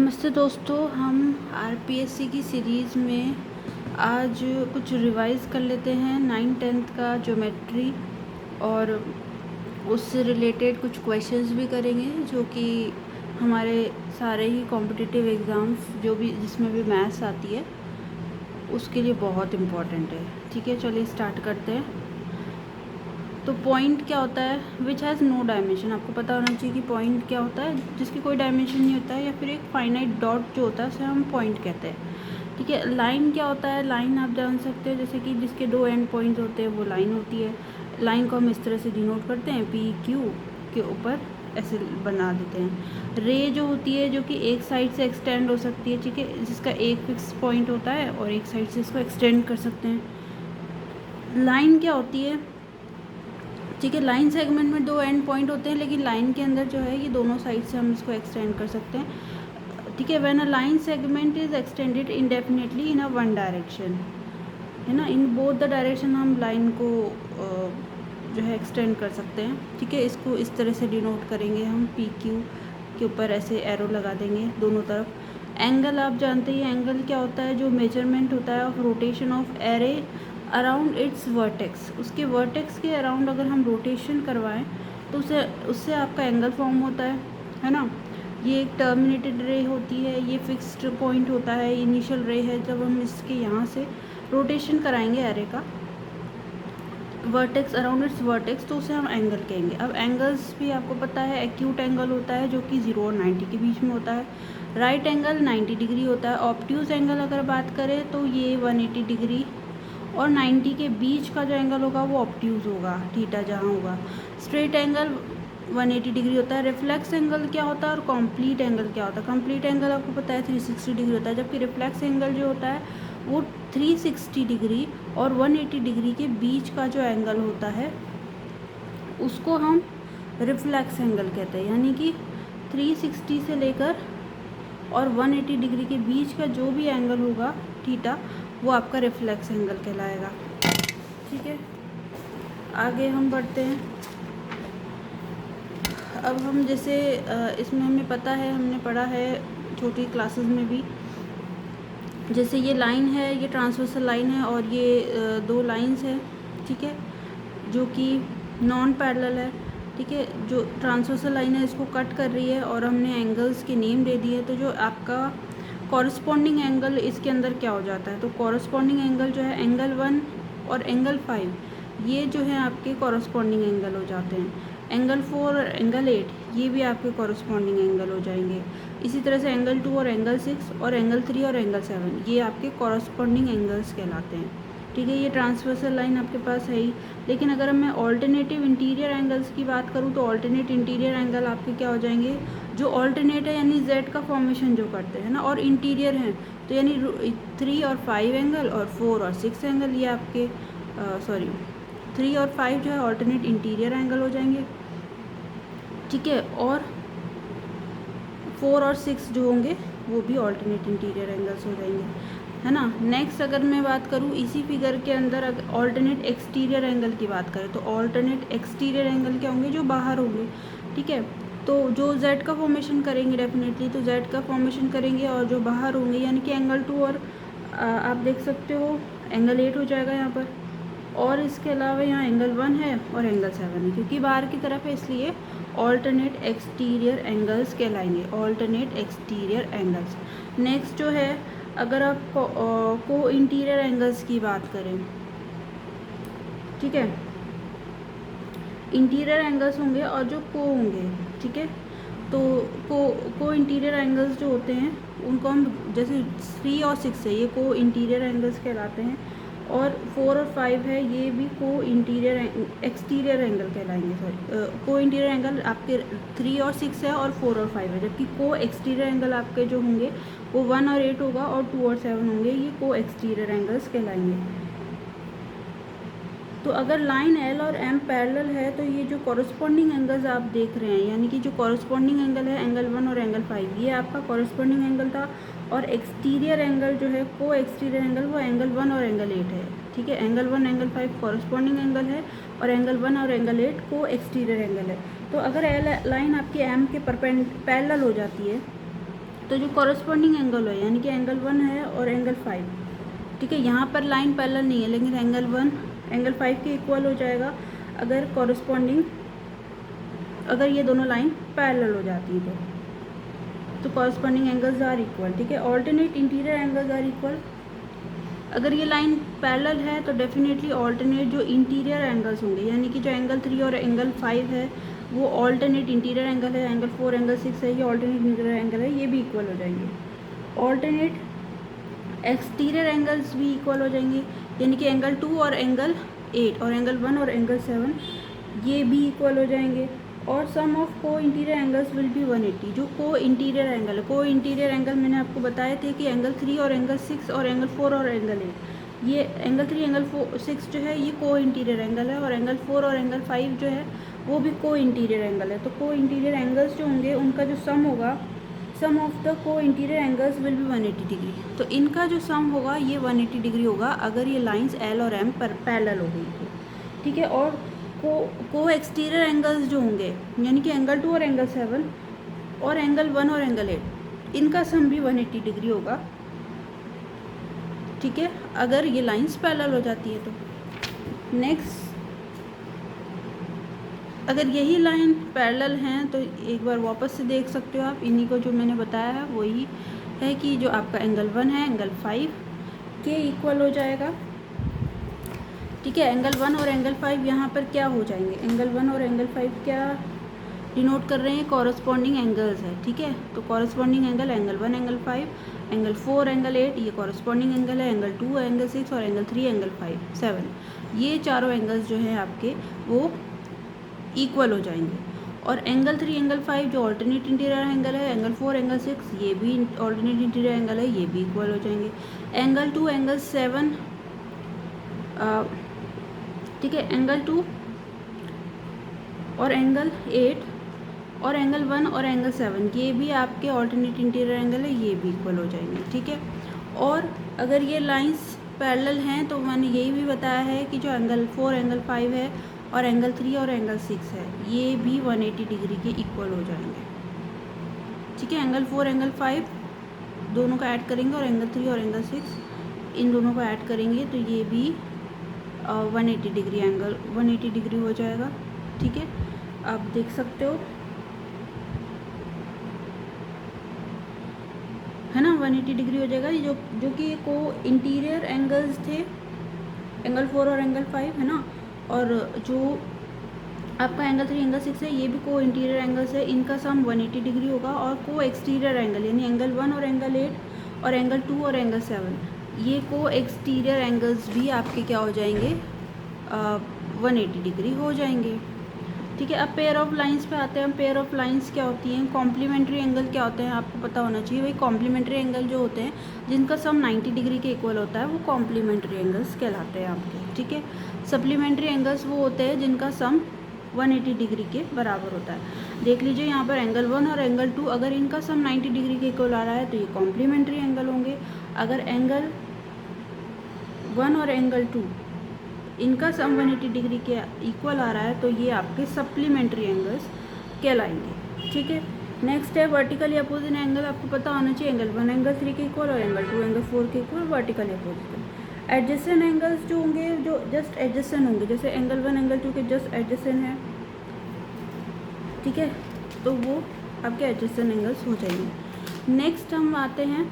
नमस्ते दोस्तों, हम आरपीएससी की सीरीज़ में आज कुछ रिवाइज़ कर लेते हैं 9th-10th का ज्योमेट्री और उससे रिलेटेड कुछ क्वेश्चंस भी करेंगे जो कि हमारे सारे ही कॉम्पिटिटिव एग्ज़ाम्स जो भी जिसमें भी मैथ्स आती है उसके लिए बहुत इम्पॉर्टेंट है। ठीक है, चलिए स्टार्ट करते हैं। तो पॉइंट क्या होता है? Which has no dimension. आपको पता होना चाहिए कि पॉइंट क्या होता है, जिसकी कोई डायमेंशन नहीं होता है, या फिर एक फाइनाइट डॉट जो होता है उसे हम पॉइंट कहते हैं। ठीक है, लाइन क्या होता है? लाइन आप जान सकते हैं, जैसे कि जिसके दो एंड पॉइंट्स होते हैं वो लाइन होती है। लाइन को हम इस तरह से डिनोट करते हैं, पी क्यू के ऊपर ऐसे बना देते हैं। रे जो होती है जो कि एक साइड से एक्सटेंड हो सकती है, ठीक है, जिसका एक फिक्स पॉइंट होता है और एक साइड से इसको एक्सटेंड कर सकते हैं। लाइन क्या होती है? ठीक है, लाइन सेगमेंट में दो एंड पॉइंट होते हैं, लेकिन लाइन के अंदर जो है ये दोनों साइड से हम इसको एक्सटेंड कर सकते हैं। ठीक है, when a line segment is extended indefinitely in a one direction, है ना, इन बोथ द डायरेक्शन हम लाइन को जो है एक्सटेंड कर सकते हैं। ठीक है, इसको इस तरह से डिनोट करेंगे हम, पी क्यू के ऊपर ऐसे एरो लगा देंगे दोनों तरफ। एंगल आप जानते हैं, एंगल क्या होता है? जो मेजरमेंट होता है of rotation of array around its vertex. उसके वर्टेक्स के अराउंड अगर हम रोटेशन करवाएं तो उससे आपका एंगल फॉर्म होता है ना। ये एक टर्मिनेटेड रे होती है, ये फिक्स्ड पॉइंट होता है, इनिशियल रे है। जब हम इसके यहाँ से रोटेशन कराएंगे एरे का वर्टेक्स अराउंड इट्स वर्टेक्स, तो उसे हम एंगल कहेंगे। अब एंगल्स भी आपको पता है, एक्यूट एंगल होता है जो कि 0 और 90 के बीच में होता है। राइट एंगल 90 डिग्री होता है। ऑब्ट्यूज एंगल अगर बात करें तो ये 180 डिग्री और 90 के बीच का जो एंगल होगा वो ऑब्ट्यूज होगा, थीटा जहाँ होगा। स्ट्रेट एंगल 180 डिग्री होता है। रिफ्लेक्स एंगल क्या होता है और कम्प्लीट एंगल क्या होता है? कम्प्लीट एंगल आपको पता है 360 डिग्री होता है, जबकि रिफ्लेक्स एंगल जो होता है वो 360 डिग्री और 180 डिग्री के बीच का जो एंगल होता है उसको हम रिफ्लेक्स एंगल कहते हैं। यानी कि 360 से लेकर और 180 डिग्री के बीच का जो भी एंगल होगा थीटा, वो आपका रिफ्लेक्स एंगल कहलाएगा। ठीक है, आगे हम बढ़ते हैं। अब हम जैसे इसमें हमें पता है, हमने पढ़ा है छोटी क्लासेस में भी, जैसे ये लाइन है, ये ट्रांसवर्सल लाइन है और ये दो लाइंस है, ठीक है, जो कि नॉन पैरेलल है। ठीक है, जो ट्रांसवर्सल लाइन है इसको कट कर रही है और हमने एंगल्स के नेम दे दिए। तो जो आपका कॉरस्पॉन्डिंग एंगल इसके अंदर क्या हो जाता है? तो कॉरस्पॉन्डिंग एंगल जो है एंगल 1 और एंगल 5, ये जो है आपके कॉरस्पॉन्डिंग एंगल हो जाते हैं। एंगल 4 और एंगल 8 ये भी आपके कॉरस्पॉन्डिंग एंगल हो जाएंगे। इसी तरह से एंगल 2 और एंगल 6 और एंगल 3 और एंगल 7 ये आपके कॉरस्पॉन्डिंग एंगल्स कहलाते हैं। ठीक है, ये ट्रांसवर्सल लाइन आपके पास है ही। लेकिन अगर मैं ऑल्टरनेटिव इंटीरियर एंगल्स की बात करूँ तो ऑल्टरनेट इंटीरियर एंगल आपके क्या हो जाएंगे? जो ऑल्टरनेट है यानी जेड का फॉर्मेशन जो करते हैं ना, और इंटीरियर हैं तो यानी 3 और 5 एंगल और 4 और 6 एंगल, ये आपके 3 और 5 जो है ऑल्टरनेट इंटीरियर एंगल हो जाएंगे। ठीक है, और 4 और 6 जो होंगे वो भी ऑल्टरनेट इंटीरियर एंगल्स हो जाएंगे, है ना। नेक्स्ट अगर मैं बात करूँ इसी फिगर के अंदर, अगर ऑल्टरनेट एक्सटीरियर एंगल की बात करें तो ऑल्टरनेट एक्सटीरियर एंगल क्या होंगे? जो बाहर होंगे। ठीक है, तो जो जेड का फॉर्मेशन करेंगे डेफिनेटली, तो जेड का फॉर्मेशन करेंगे और जो बाहर होंगे यानी कि एंगल 2 और आप देख सकते हो एंगल 8 हो जाएगा यहाँ पर। और इसके अलावा यहाँ एंगल 1 है और एंगल 7 है, क्योंकि बाहर की तरफ है इसलिए ऑल्टरनेट एक्सटीरियर एंगल्स कहलाएंगे, ऑल्टरनेट एक्सटीरियर एंगल्स। नेक्स्ट जो है, अगर आप को इंटीरियर एंगल्स की बात करें, ठीक है, इंटीरियर एंगल्स होंगे और जो को होंगे, ठीक है, तो को इंटीरियर एंगल्स जो होते हैं उनको हम, जैसे 3 और 6 है ये को इंटीरियर एंगल्स कहलाते हैं, और 4 और 5 है ये भी को इंटीरियर एक्सटीरियर एंगल कहलाएंगे। सॉरी, को इंटीरियर एंगल आपके 3 और 6 है और 4 और 5 है, जबकि को एक्सटीरियर एंगल आपके जो होंगे वो 1 और 8 होगा और 2 और 7 होंगे, ये को एक्सटीरियर एंगल्स कहलाएंगे। तो अगर लाइन एल और एम पैरेलल है तो ये जो कॉरस्पॉन्डिंग एंगल्स आप देख रहे हैं, यानी कि जो कॉरस्पॉन्डिंग एंगल है एंगल 1 और एंगल 5, ये आपका कॉरस्पॉन्डिंग एंगल था। और एक्सटीरियर एंगल जो है को एक्सटीरियर एंगल वो एंगल 1 और एंगल 8 है। ठीक है, एंगल 1 एंगल 5 कॉरस्पॉन्डिंग एंगल है और एंगल 1 और एंगल 8 को एक्सटीरियर एंगल है। तो अगर एल लाइन आपकी एम के पैरेलल हो जाती है तो जो कॉरस्पॉन्डिंग एंगल है यानी कि एंगल 1 है और एंगल 5, ठीक है, यहाँ पर लाइन पैरेलल नहीं है लेकिन एंगल 1 एंगल 5 के इक्वल हो जाएगा अगर कॉरस्पॉन्डिंग, अगर ये दोनों लाइन पैरेलल हो जाती है तो कॉरस्पॉन्डिंग एंगल्स आर इक्वल, ठीक है। Alternate interior angles are equal, अगर ये लाइन पैरेलल है तो डेफिनेटली ऑल्टरनेट जो इंटीरियर एंगल्स होंगे यानी कि जो एंगल 3 और एंगल 5 है वो ऑल्टरनेट इंटीरियर एंगल है, एंगल 4 एंगल 6 है ये ऑल्टरनेट इंटीरियर एंगल है, ये भी इक्वल हो जाएंगे। ऑल्टरनेट एक्सटीरियर एंगल्स भी इक्वल हो जाएंगे यानी कि एंगल 2 और एंगल 8 और एंगल 1 और एंगल 7 ये भी इक्वल हो जाएंगे। और सम ऑफ को इंटीरियर एंगल्स विल बी 180, जो को इंटीरियर एंगल है, को इंटीरियर एंगल मैंने आपको बताए थे कि एंगल 3 और एंगल 6 और एंगल 4 और एंगल 8, ये एंगल 3 एंगल 6 जो है ये को इंटीरियर एंगल है और एंगल 4 और एंगल 5 जो है वो भी को इंटीरियर एंगल है। तो को इंटीरियर एंगल्स जो होंगे उनका जो सम होगा, सम ऑफ द को interior angles will be 180 degree, तो इनका जो सम होगा ये 180 डिग्री होगा अगर ये लाइंस एल और एम पर पैरेलल हो गई थी, ठीक है। और को एक्सटीरियर एंगल्स जो होंगे यानी कि एंगल 2 और एंगल 7 और एंगल 1 और एंगल 8 इनका सम भी 180 डिग्री होगा, ठीक है, अगर ये लाइंस पैरेलल हो जाती है तो। नेक्स्ट, अगर यही लाइन पैरेलल हैं तो एक बार वापस से देख सकते हो आप, इन्हीं को जो मैंने बताया है वही है कि जो आपका एंगल 1 है एंगल 5 के इक्वल हो जाएगा, ठीक है। एंगल 1 और एंगल 5 यहाँ पर क्या हो जाएंगे, एंगल 1 और एंगल 5 क्या डिनोट कर रहे हैं, कॉरस्पॉन्डिंग एंगल्स है, ठीक है। तो corresponding angle angle 1 angle 5 angle 4 angle 8 ये कॉरस्पॉन्डिंग एंगल है, एंगल 2 एंगल 6 और एंगल 3 एंगल 7 ये चारों एंगल्स जो हैं आपके वो इक्वल हो जाएंगे। और एंगल 3 एंगल 5 जो ऑल्टरनेट इंटीरियर एंगल है, एंगल 4 एंगल 6 ये भी ऑल्टरनेट इंटीरियर एंगल है, ये भी इक्वल हो जाएंगे। एंगल 2 एंगल 7 ठीक है, एंगल 2 और एंगल 8 और एंगल 1 और एंगल 7 ये भी आपके ऑल्टरनेट इंटीरियर एंगल है, ये भी इक्वल हो जाएंगे, ठीक है। और अगर ये लाइंस पैरेलल हैं तो मैंने यही भी बताया है कि जो एंगल 4 एंगल 5 है और एंगल 3 और एंगल 6 है ये भी 180 डिग्री के इक्वल हो जाएंगे, ठीक है। एंगल 4 एंगल 5 दोनों का ऐड करेंगे और एंगल 3 और एंगल 6 इन दोनों को ऐड करेंगे तो ये भी 180 डिग्री एंगल 180 डिग्री हो जाएगा, ठीक है। आप देख सकते हो है ना, 180 डिग्री हो जाएगा। ये जो कि को इंटीरियर एंगल्स थे एंगल 4 और एंगल 5 है ना, और जो आपका एंगल 3 एंगल 6 है ये भी को इंटीरियर एंगल्स है, इनका सम 180 डिग्री होगा। और को एक्सटीरियर एंगल यानी एंगल 1 और एंगल 8 और एंगल 2 और एंगल 7 ये को एक्सटीरियर एंगल्स भी आपके क्या हो जाएंगे 180 डिग्री हो जाएंगे, ठीक है। अब पेयर ऑफ लाइंस पे आते हैं। पेयर ऑफ लाइंस क्या होती हैं, कॉम्प्लीमेंट्री एंगल क्या होते हैं आपको पता होना चाहिए। भाई कॉम्प्लीमेंट्री एंगल जो होते हैं जिनका सम 90 डिग्री के इक्वल होता है वो कॉम्प्लीमेंट्री एंगल्स कहलाते हैं आपके, ठीक है। सप्लीमेंट्री एंगल्स वो होते हैं जिनका सम 180 डिग्री के बराबर होता है। देख लीजिए यहाँ पर एंगल 1 और एंगल 2 अगर इनका सम 90 डिग्री के इक्वल आ रहा है तो ये कॉम्प्लीमेंट्री एंगल होंगे। अगर एंगल 1 और एंगल 2 इनका सम 180 डिग्री के इक्वल आ रहा है तो ये आपके सप्लीमेंट्री एंगल्स कहलाएंगे, ठीक है। नेक्स्ट है वर्टिकली अपोजिट एंगल, आपको पता होना चाहिए एंगल 1 एंगल 3 के इक्वल और एंगल 2 एंगल 4 के equal vertically opposite. Adjacent angles जो होंगे जो जस्ट एडजेसेंट होंगे, जैसे एंगल 1 एंगल 2 के जस्ट एडजेसेंट है, ठीक है, तो वो आपके एडजेसेंट एंगल्स हो जाएंगे। नेक्स्ट हम आते हैं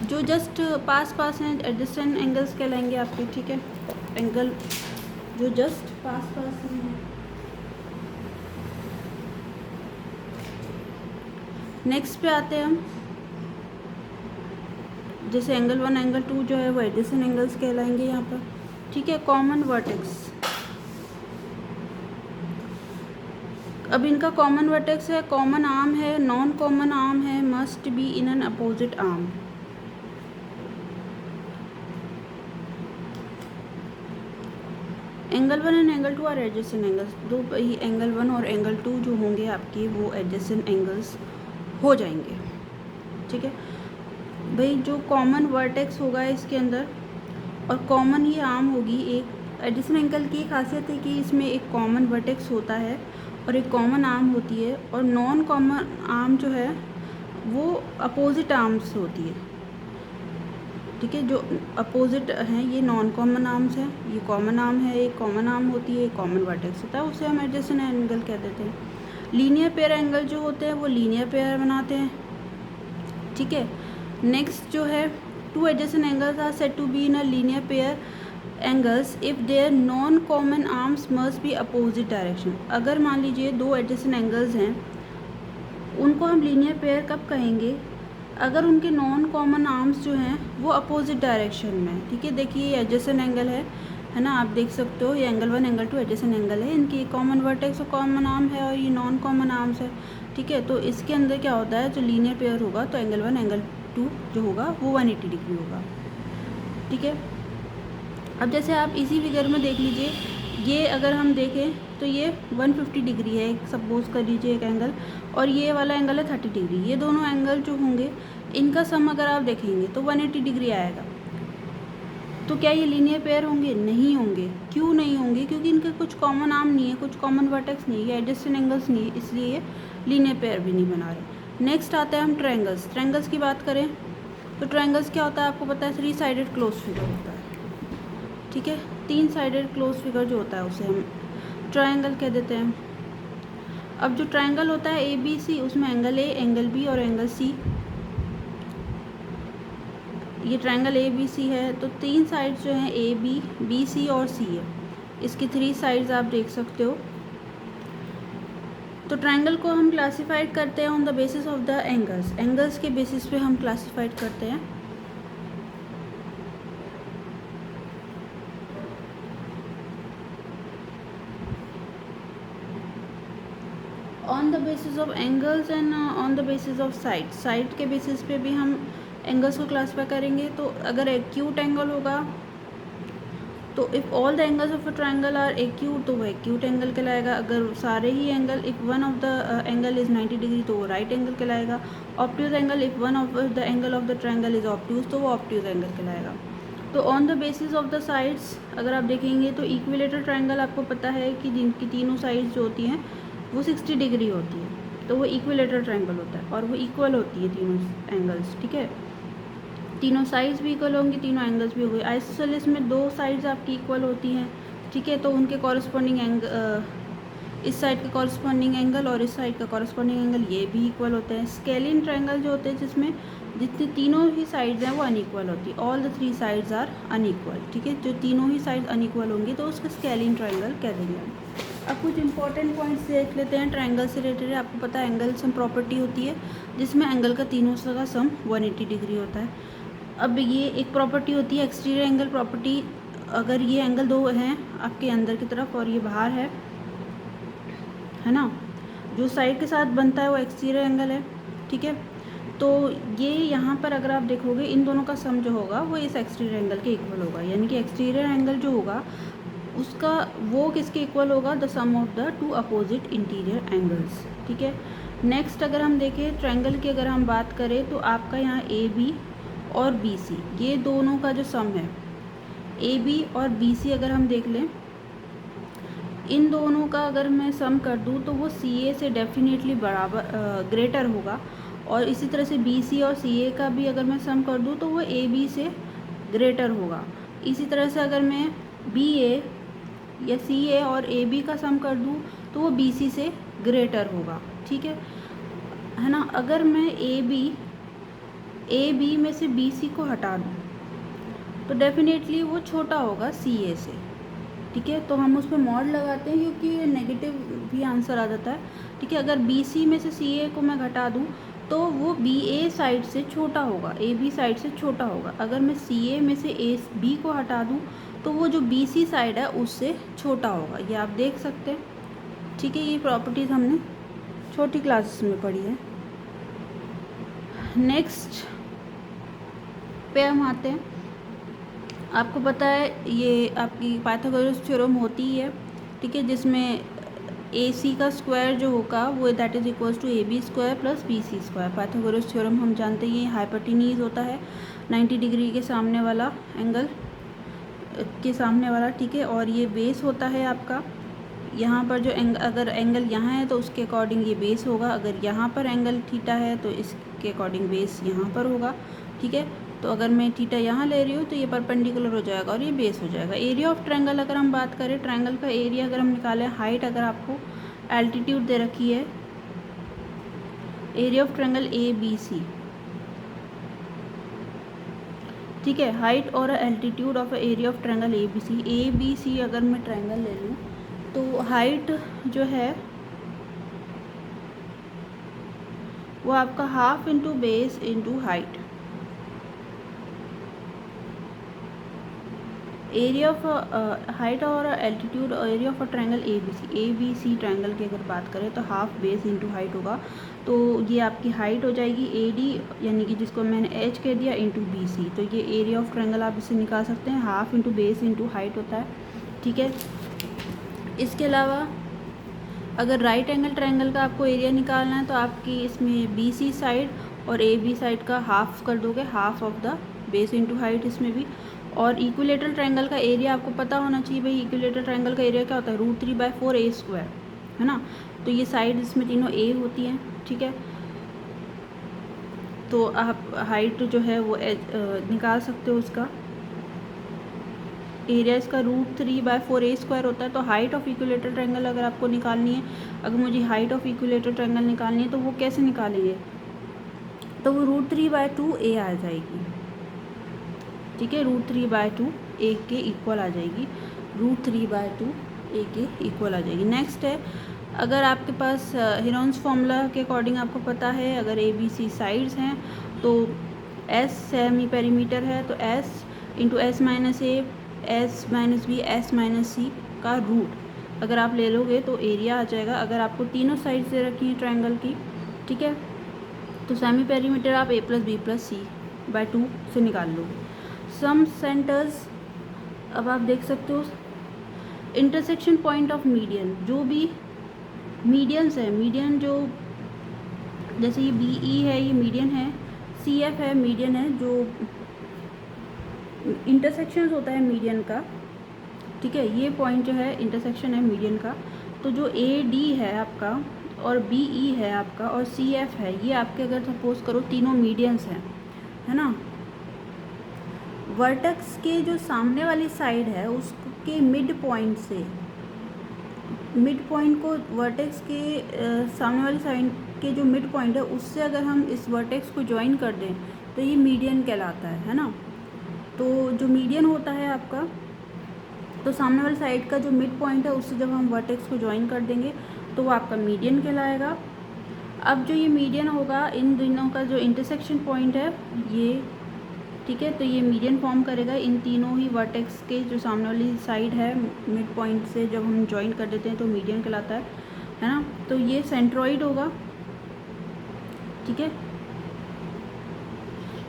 जो जस्ट पास पास हैं एडजेसेंट एंगल्स कहलाएंगे आपके, ठीक है। एंगल जो जस्ट पास पास हैं। नेक्स्ट पे आते हैं हम, जैसे एंगल 1 एंगल 2 जो है वो एडजेसेंट एंगल्स कहलाएंगे यहाँ पर, ठीक है। कॉमन वर्टेक्स, अब इनका कॉमन वर्टेक्स है, कॉमन आर्म है, नॉन कॉमन आर्म है, must be in an opposite arm. Angle 1 and angle 2 are adjacent angles, दो ही एंगल 1 और एंगल 2 जो होंगे आपके वो एडजेसेंट एंगल्स हो जाएंगे, ठीक है। भाई जो कॉमन वर्टेक्स होगा इसके अंदर और कॉमन ये आर्म होगी, एक एडजेसेंट एंगल की खासियत है कि इसमें एक कॉमन वर्टेक्स होता है और एक कॉमन आर्म होती है। और नॉन कॉमन आर्म जो है वो अपोजिट आर्म्स होती है, ठीक है। जो अपोजिट हैं ये नॉन कॉमन आर्म्स हैं, ये कॉमन आर्म है, एक कॉमन आर्म होती है, एक कॉमन वर्टेक्स होता है, उसे हम एडजेसेंट एंगल कह देते हैं। लीनियर पेयर एंगल जो होते हैं वो लीनियर पेयर बनाते हैं, ठीक है। नेक्स्ट जो है, two adjacent angles are said to be in a linear pair angles if their non common arms must be opposite direction. अगर मान लीजिए दो एडजेसेंट एंगल्स हैं, उनको हम लीनियर पेयर कब कहेंगे? अगर उनके नॉन कॉमन आर्म्स जो हैं वो अपोजिट डायरेक्शन में है, ठीक है। देखिए ये एडजेसेंट एंगल है ना, आप देख सकते हो, ये एंगल 1 एंगल 2 एडजेसेंट एंगल है, इनकी कॉमन वर्टेक्स और कॉमन आर्म है और ये नॉन कॉमन आर्म्स है, ठीक है। तो इसके अंदर क्या होता है, जो लीनियर पेयर होगा तो एंगल 1 एंगल 2 जो होगा वो 180 डिग्री होगा, ठीक है। अब जैसे आप इसी फिगर में देख लीजिए, ये अगर हम देखें तो ये 150 डिग्री है, सपोज कर लीजिए एक एंगल, और ये वाला एंगल है 30 डिग्री। ये दोनों एंगल जो होंगे इनका सम अगर आप देखेंगे तो 180 डिग्री आएगा। तो क्या ये लीनियर पेयर होंगे? नहीं होंगे। क्यों नहीं होंगे? क्योंकि इनके कुछ कॉमन आर्म नहीं है, कुछ कॉमन वर्टेक्स नहीं है, एडजेसेंट एंगल्स नहीं है, इसलिए ये लीनियर पेयर भी नहीं बना रहे। नेक्स्ट आता है हम ट्रायंगल्स। ट्रायंगल्स की बात करें तो ट्रायंगल्स क्या होता है आपको पता है, 3 साइडेड क्लोज फिगर होता है, ठीक है। 3 साइडेड क्लोज फिगर जो होता है उसे हम ट्रायंगल कह देते हैं। अब जो ट्रायंगल होता है ABC, उसमें एंगल A, एंगल B और एंगल C, ये ट्रायंगल ABC है, तो 3 साइड्स जो हैं AB, BC और C है, इसकी 3 साइड्स आप देख सकते हो। तो ट्रायंगल को हम क्लासिफाइड करते हैं on the basis of the angles, angles के बेसिस पे हम क्लासिफाइड करते हैं। On the basis of angles and on the basis of side, side के बेसिस पे भी हम एंगल्स को क्लासीफाई करेंगे। तो अगर एक्यूट एंगल होगा तो if all the angles of a triangle are acute तो वो एक्यूट एंगल कहलाएगा। अगर सारे ही angle, if one of the angle is 90 degree तो वो राइट एंगल कहलाएगा। Obtuse angle, if one of the angle of the triangle is obtuse तो वो ऑब्ट्यूज एंगल कहलाएगा। तो on the basis of the sides अगर आप देखेंगे तो इक्विलेटरल ट्रायंगल आपको पता है कि जिनकी तीनों साइड्स जो होती हैं वो 60 डिग्री होती है, तो वो इक्विलेटरल ट्रायंगल होता है और वो इक्वल होती है तीनों एंगल्स, ठीक है। तीनों साइड्स भी इक्वल होंगी, तीनों एंगल्स भी होंगे। आइसोसेलेस में 2 साइड्स आपकी इक्वल होती हैं, ठीक है। तो उनके कॉरस्पॉन्डिंग इस साइड का कॉरस्पॉन्डिंग एंगल और इस साइड का कॉरस्पॉन्डिंग एंगल ये भी इक्वल होते हैं। स्केलिन ट्रायंगल जो होते हैं जिसमें जितनी तीनों ही साइड्स हैं वो अनइक्वल होती है, all the 3 sides are unequal, ठीक है। जो तीनों ही साइड्स अनइक्वल होंगी तो उसका स्केलिन ट्रायंगल कह देंगे। अब कुछ इंपॉर्टेंट पॉइंट्स देख लेते हैं ट्रायंगल से रिलेटेड। आपको पता है एंगल सम प्रॉपर्टी होती है जिसमें एंगल का तीनों का सम 180 डिग्री होता है। अब ये एक प्रॉपर्टी होती है एक्सटीरियर एंगल प्रॉपर्टी। अगर ये एंगल 2 हैं आपके अंदर की तरफ और ये बाहर है ना, जो साइड के साथ बनता है वो एक्सटीरियर एंगल है, ठीक है। तो ये यहाँ पर अगर आप देखोगे इन दोनों का सम जो होगा वो इस एक्सटीरियर एंगल के इक्वल होगा, यानी कि एक्सटीरियर एंगल जो होगा उसका वो किसके इक्वल होगा, the sum of the 2 opposite interior angles, ठीक है। नेक्स्ट अगर हम देखें ट्रायंगल की, अगर हम बात करें तो आपका यहाँ AB और BC ये दोनों का जो सम है, AB और BC अगर हम देख लें, इन दोनों का अगर मैं सम कर दूं तो वो CA से डेफिनेटली बराबर ग्रेटर होगा, और इसी तरह से BC और CA का भी अगर मैं सम कर दूं तो वो AB से ग्रेटर होगा। इसी तरह से अगर मैं BA या CA और AB का सम कर दूं तो वो BC से ग्रेटर होगा, ठीक है ना। अगर मैं AB में से BC को हटा दूं तो डेफिनेटली वो छोटा होगा CA से, ठीक है। तो हम उस पर मॉड लगाते हैं क्योंकि नेगेटिव भी आंसर आ जाता है, ठीक है। अगर BC में से CA को मैं घटा दूं तो वो BA साइड से छोटा होगा, AB साइड से छोटा होगा। अगर मैं CA में से B को हटा दूं तो वो जो BC साइड है उससे छोटा होगा, ये आप देख सकते हैं, ठीक है। ये प्रॉपर्टीज़ हमने छोटी क्लासेस में पढ़ी है। नेक्स्ट पे हम आते हैं। आपको पता है ये आपकी पाइथागोरस थ्योरम होती है, ठीक है, जिसमें AC का स्क्वायर जो होगा वो that is equals to AB square plus BC square. Pythagoras theorem हम जानते हैं, ये हाइपोटेन्यूज होता है 90 डिग्री के सामने वाला एंगल के सामने वाला, ठीक है। और ये बेस होता है आपका, यहाँ पर जो अगर एंगल यहाँ है तो उसके अकॉर्डिंग ये बेस होगा। अगर यहाँ पर एंगल थीटा है तो के अकॉर्डिंग बेस यहाँ पर होगा, ठीक है। तो अगर मैं थीटा यहाँ ले रही हूँ तो ये परपेंडिकुलर हो जाएगा और ये बेस हो जाएगा। एरिया ऑफ ट्रायंगल अगर हम बात करें, ट्रायंगल का एरिया अगर हम निकालें, हाइट अगर आपको एल्टीट्यूड दे रखी है, area of triangle A B C, ठीक है, हाइट और altitude of area of triangle A B C अगर मैं ट्रायंगल ले लूँ तो हाइट जो है वो आपका half into base into height, area of height और एल्टीट्यूड और area of triangle A B C triangle की अगर बात करें तो हाफ बेस इंटू हाइट होगा। तो ये आपकी हाइट हो जाएगी ए डी, यानी कि जिसको मैंने एच कह दिया, इंटू बी सी। तो ये एरिया ऑफ ट्रायंगल आप इसे निकाल सकते हैं, half into base into height होता है, ठीक है। इसके अलावा अगर राइट एंगल ट्रायंगल का आपको एरिया निकालना है तो आपकी इसमें बी सी साइड और ए बी साइड का हाफ कर दोगे, half of the base into height इसमें भी। और इक्विलेटरल ट्रायंगल का एरिया आपको पता होना चाहिए भाई, इक्विलेटरल ट्रायंगल का एरिया क्या होता है, √3/4 है ना। तो ये साइड इसमें तीनों ए होती हैं, ठीक है। तो आप हाइट जो है वो निकाल सकते हो, उसका एरिया इसका √3/4 होता है। तो हाइट ऑफ इक्विलेटरल ट्रायंगल अगर आपको निकालनी है, अगर मुझे हाइट ऑफ इक्विलेटरल ट्रायंगल निकालनी है तो वो कैसे निकालेंगे, तो वो √3/2 आ जाएगी, ठीक है। √3/2 के इक्वल आ जाएगी, √3/2 के इक्वल आ जाएगी। नेक्स्ट है, अगर आपके पास हेरोन्स फार्मूला के अकॉर्डिंग आपको पता है, अगर ए बी सी साइड्स हैं तो एस सेमी पेरीमीटर है तो S into S minus A, S minus B, S minus C का रूट अगर आप ले लोगे तो एरिया आ जाएगा। अगर आपको तीनों साइड्स दे रखी हैं ट्रायंगल की, ठीक है, तो सेमी पेरीमीटर आप a + b + c/2 से निकाल लो। सम सेंटर्स, अब आप देख सकते हो इंटरसेक्शन पॉइंट ऑफ मीडियन, जो भी मीडियंस है, मीडियन जो जैसे ये बी ई है ये मीडियन है, सी एफ है मीडियन है, जो इंटरसेक्शन होता है मीडियन का, ठीक है, ये पॉइंट जो है इंटरसेक्शन है मीडियन का। तो जो ए डी है आपका और बी ई है आपका और सी एफ है, ये आपके अगर सपोज करो तीनों मीडियंस हैं, है ना। वर्टेक्स के जो सामने वाली साइड है उसके मिड पॉइंट से, मिड पॉइंट को वर्टेक्स के सामने वाली साइड के जो मिड पॉइंट है उससे अगर हम इस वर्टेक्स को ज्वाइन कर दें तो ये मीडियन कहलाता है ना। तो जो मीडियन होता है आपका, तो सामने वाली साइड का जो मिड पॉइंट है उससे जब हम वर्टेक्स को ज्वाइन कर देंगे तो वो आपका मीडियन कहलाएगा। अब जो ये मीडियन होगा, इन दोनों का जो इंटरसेक्शन पॉइंट है ये, ठीक है, तो ये मीडियन फॉर्म करेगा इन तीनों ही वर्टेक्स के जो सामने वाली साइड है मिड पॉइंट से जब हम ज्वाइन कर देते हैं तो मीडियन कहलाता है ना। तो ये सेंट्रॉइड होगा, ठीक है।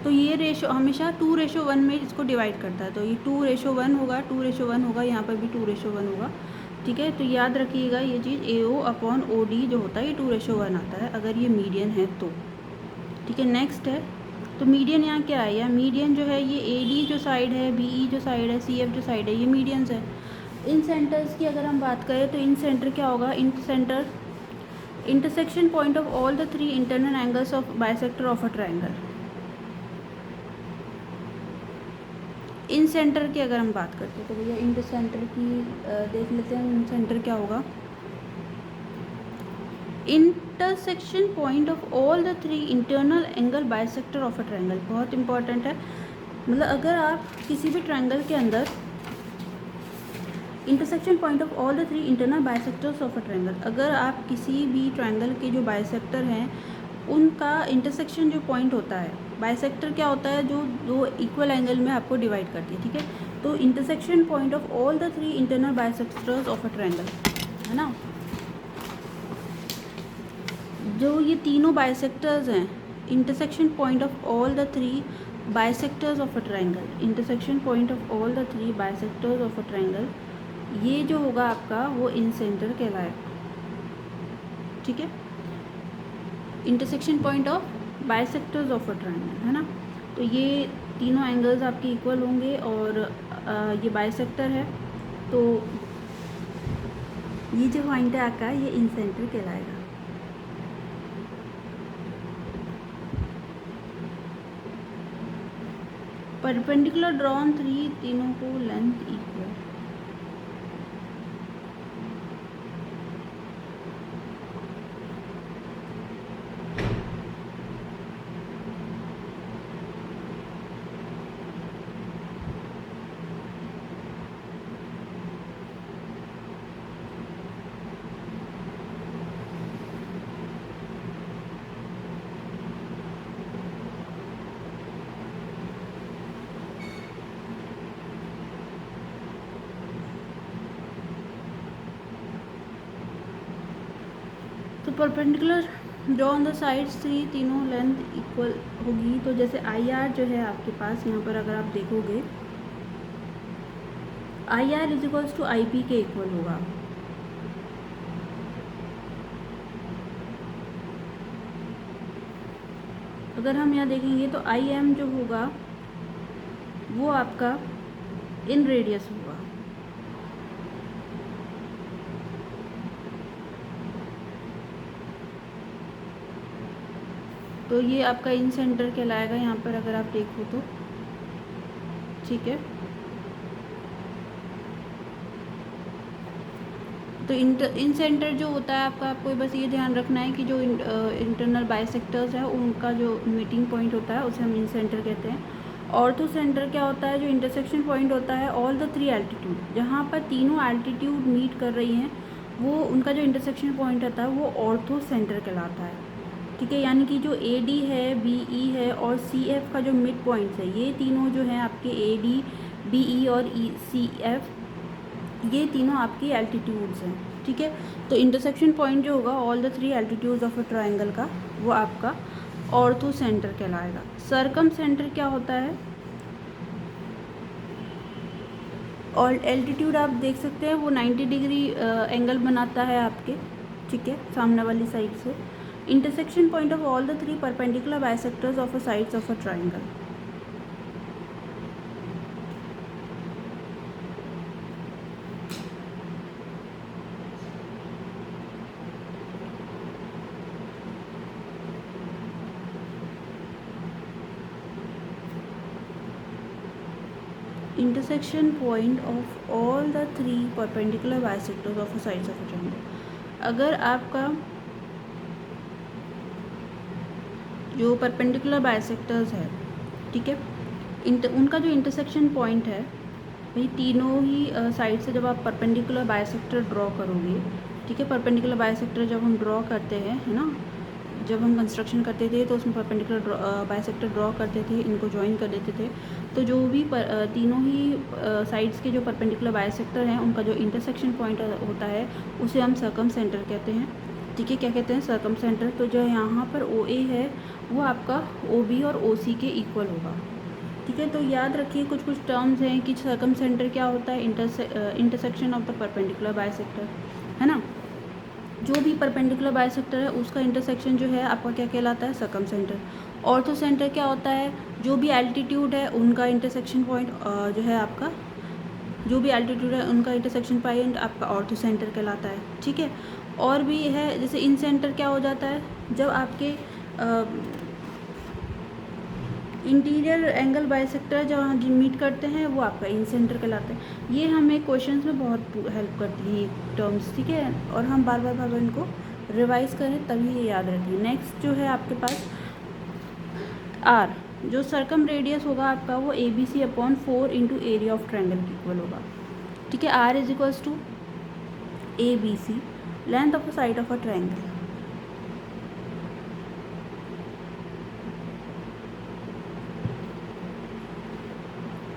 तो ये रेशो हमेशा 2:1 में इसको डिवाइड करता है, तो ये 2:1 होगा, 2:1 होगा, यहाँ पर भी 2:1 होगा, ठीक है। तो याद रखिएगा ये चीज़, AO/OD जो होता है ये 2:1 आता है अगर ये मीडियन है तो, ठीक है। नेक्स्ट है, तो मीडियन यहाँ क्या है, या मीडियन जो है ये AD जो साइड है, BE जो साइड है, CF जो साइड है, ये मीडियंस है। इन सेंटर्स की अगर हम बात करें तो इन सेंटर क्या होगा, incentre intersection point of all the 3 internal angles of bisector of a triangle. Incentre की अगर हम बात करते हैं तो भैया इन सेंटर की देख लेते हैं, इन सेंटर क्या होगा, intersection point of all the 3 internal angle bisector of a triangle. बहुत इंपॉर्टेंट है, मतलब अगर आप किसी भी ट्रायंगल के अंदर intersection point of all the 3 internal bisectors of a triangle, अगर आप किसी भी ट्रायंगल के जो बाइसेक्टर हैं उनका इंटरसेक्शन जो पॉइंट होता है, बाइसेक्टर क्या होता है, जो दो इक्वल एंगल में आपको डिवाइड करती है, ठीक है। तो intersection point of all the 3 internal bisectors of a triangle, है ना। जो ये तीनों बाइसेक्टर्स हैं, intersection point of all the 3 bisectors of a triangle, intersection point of all the 3 bisectors of a triangle, ये जो होगा आपका वो इन सेंटर कहलाएगा, ठीक है। Intersection point of bisectors of a triangle, है ना। तो ये तीनों एंगल्स आपके इक्वल होंगे और ये बाइसेक्टर है, तो ये जो पॉइंट है आपका ये इन सेंटर कहलाएगा। परपेंडिकुलर ड्रॉन 3, तीनों को लेंथ इक्वल। तो perpendicular draw on the sides 3, तीनों लेंथ इक्वल होगी। तो जैसे आई आर जो है आपके पास यहाँ पर अगर आप देखोगे, I R is equals to I P के इक्वल होगा। अगर हम यहाँ देखेंगे तो आई एम जो होगा वो आपका इन रेडियस होगा। तो ये आपका इन सेंटर कहलाएगा यहाँ पर अगर आप देखो तो, ठीक है। तो इन सेंटर जो होता है आपका, आपको बस ये ध्यान रखना है कि जो इंटरनल बाइसेक्टर्स है उनका जो मीटिंग पॉइंट होता है उसे हम इन सेंटर कहते हैं। ऑर्थो सेंटर क्या होता है, जो इंटरसेक्शन पॉइंट होता है ऑल द 3 एल्टीट्यूड, जहाँ पर तीनों एल्टीट्यूड मीट कर रही हैं, वो उनका जो इंटरसेक्शन पॉइंट होता है वो ऑर्थो सेंटर कहलाता है, ठीक है। यानी कि जो ए डी है, बी ई है और सी एफ का जो मिड पॉइंट्स है, ये तीनों जो हैं आपके ए डी, बी ई और सी एफ, ये तीनों आपकी एल्टीट्यूड्स हैं, ठीक है। तो इंटरसेक्शन पॉइंट जो होगा all the 3 altitudes of a triangle का, वो आपका ऑर्थो सेंटर कहलाएगा। सर्कम सेंटर क्या होता है, और एल्टीट्यूड आप देख सकते हैं वो 90 डिग्री एंगल बनाता है आपके, ठीक है, सामने वाली साइड से। Intersection point of all the 3 perpendicular bisectors of a sides of a triangle. Intersection point of all the 3 perpendicular bisectors of a sides of a triangle. अगर आपका जो परपेंडिकुलर बाइसेक्टर्स है, ठीक है, उनका जो इंटरसेक्शन पॉइंट है, भाई तीनों ही साइड से जब आप परपेंडिकुलर बाइसेक्टर ड्रॉ करोगे, ठीक है, परपेंडिकुलर बाइसेक्टर जब हम ड्रॉ करते हैं, है ना, जब हम कंस्ट्रक्शन करते थे तो उसमें परपेंडिकुलर बाइसेक्टर ड्रॉ करते थे, इनको ज्वाइन कर देते थे। तो जो भी तीनों ही साइड्स के जो परपेंडिकुलर बाइसेक्टर हैं, उनका जो इंटरसेक्शन पॉइंट होता है उसे हम सर्कम सेंटर कहते हैं, ठीक है। क्या कहते हैं, सर्कम सेंटर। तो जो यहाँ पर ओ ए है वो आपका ओ बी और ओ सी के इक्वल होगा, ठीक है। तो याद रखिए कुछ कुछ टर्म्स हैं कि सर्कम सेंटर क्या होता है, intersection of the perpendicular bisector, है ना। जो भी परपेंडिकुलर बाइसेक्टर है उसका इंटरसेक्शन जो है आपका क्या कहलाता है, सर्कम सेंटर। ऑर्थो सेंटर क्या होता है, जो भी एल्टीट्यूड है उनका इंटरसेक्शन पॉइंट जो है आपका, जो भी एल्टीट्यूड है उनका इंटरसेक्शन पॉइंट आपका ऑर्थो सेंटर कहलाता है, ठीक है। और भी है, जैसे इन सेंटर क्या हो जाता है, जब आपके इंटीरियर एंगल बाइसेक्टर जहाँ मीट करते हैं वो आपका इन सेंटर कहलाता है। ये हमें क्वेश्चंस में बहुत हेल्प करती है ये टर्म्स, ठीक है, और हम बार बार इनको रिवाइज करें तभी ये याद रहती है। नेक्स्ट जो है आपके पास आर, जो सर्कम रेडियस होगा आपका वो A B C upon 4 into area of triangle के इक्वल होगा, ठीक है। R is equals to A B C, length of a side of a triangle.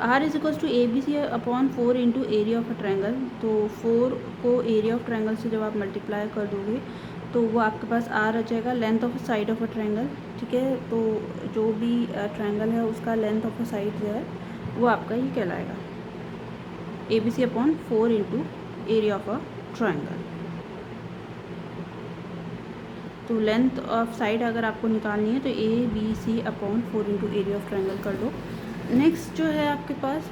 R is equals to A B C upon 4 into area of a triangle. तो 4 को area of triangle से जब आप multiply कर दोगे तो वो आपके पास आर आ जाएगा, length of side of a triangle, ठीक है। तो जो भी ट्रायंगल है उसका लेंथ ऑफ अ साइड जो है वो आपका ये कहलाएगा A B C upon 4 into area of a triangle. तो लेंथ ऑफ साइड अगर आपको निकालनी है तो A B C upon 4 into area of triangle कर लो। नेक्स्ट जो है आपके पास,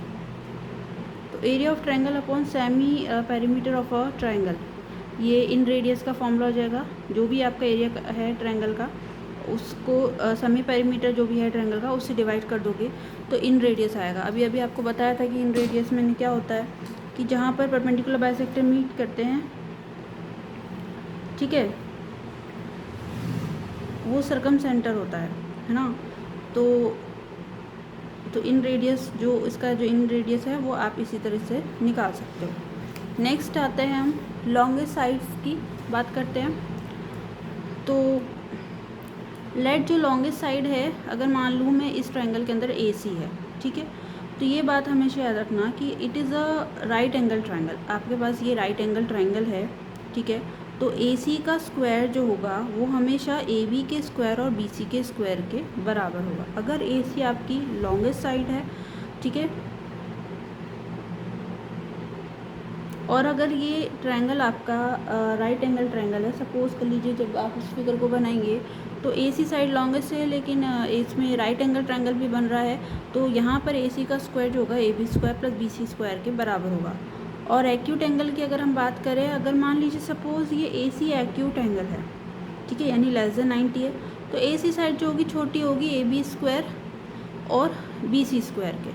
तो area of triangle upon semi perimeter of a triangle, ये इन रेडियस का फॉर्मूला हो जाएगा। जो भी आपका एरिया है ट्रायंगल का उसको सेमी पेरीमीटर जो भी है ट्रायंगल का उससे डिवाइड कर दोगे तो इन रेडियस आएगा। अभी अभी आपको बताया था कि इन रेडियस में क्या होता है कि जहाँ पर परपेंडिकुलर बाइसेक्टर मीट करते हैं, ठीक है, वो सर्कम सेंटर होता है ना। तो इन रेडियस जो इसका जो इन रेडियस है वो आप इसी तरह से निकाल सकते हो। नेक्स्ट आते हैं हम लॉन्गेस्ट साइड्स की बात करते हैं। तो लेट जो लॉन्गेस्ट साइड है, अगर मान लूँ मैं इस ट्रायंगल के अंदर AC है, ठीक है, तो ये बात हमेशा याद रखना कि it is a right angle triangle. आपके पास ये राइट एंगल ट्रायंगल है, ठीक है, तो AC का स्क्वायर जो होगा वो हमेशा AB के स्क्वायर और BC के स्क्वायर के बराबर होगा। अगर AC आपकी लॉन्गेस्ट साइड है, ठीक है, और अगर ये ट्रायंगल आपका राइट एंगल ट्रायंगल है, सपोज़ कर लीजिए जब आप इस फिगर को बनाएंगे तो AC साइड लॉन्गेस्ट है, लेकिन इसमें राइट एंगल ट्रायंगल भी बन रहा है, तो यहाँ पर AC का स्क्वायर जो होगा AB square plus BC square के बराबर होगा। और एक्यूट एंगल की अगर हम बात करें, अगर मान लीजिए सपोज़ ये AC एक्यूट एंगल है, ठीक है, यानी लेस देन 90 है, तो AC साइड जो होगी छोटी होगी AB स्क्वायर और BC स्क्वायर के,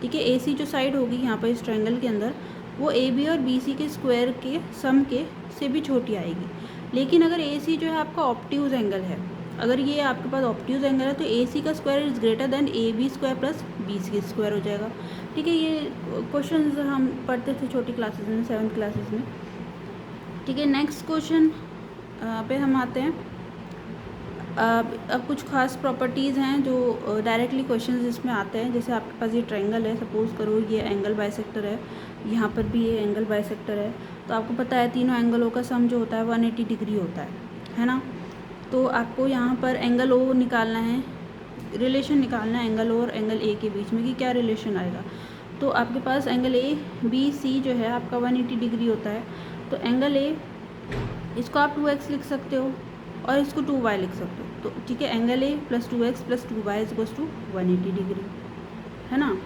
ठीक है। AC जो साइड होगी यहाँ पर इस ट्रायंगल के अंदर वो AB और BC के स्क्वायर के सम के से भी छोटी आएगी। लेकिन अगर AC जो है आपका ऑब्ट्यूज एंगल है, अगर ये आपके पास ऑब्ट्यूज एंगल है तो AC का square is greater than AB square plus BC square हो जाएगा, ठीक है। ये क्वेश्चन हम पढ़ते थे छोटी क्लासेस में, 7th क्लासेस में, ठीक है। नेक्स्ट क्वेश्चन पे हम आते हैं। अब कुछ खास प्रॉपर्टीज़ हैं जो डायरेक्टली क्वेश्चंस इसमें आते हैं। जैसे आपके पास ये ट्रायंगल है, सपोज़ करो ये एंगल बाइसेक्टर है, यहाँ पर भी ये एंगल बाइसेक्टर है, तो आपको पता है तीनों एंगलों का सम जो होता है 180 डिग्री होता है ना। तो आपको यहाँ पर एंगल O निकालना है, रिलेशन निकालना है एंगल O और एंगल A के बीच में कि क्या रिलेशन आएगा। तो आपके पास एंगल ABC जो है आपका 180 डिग्री होता है, तो एंगल A इसको आप 2x लिख सकते हो और इसको 2y लिख सकते हो, तो ठीक है, angle A plus 2x plus 2y is equals to 180 degree, है ना।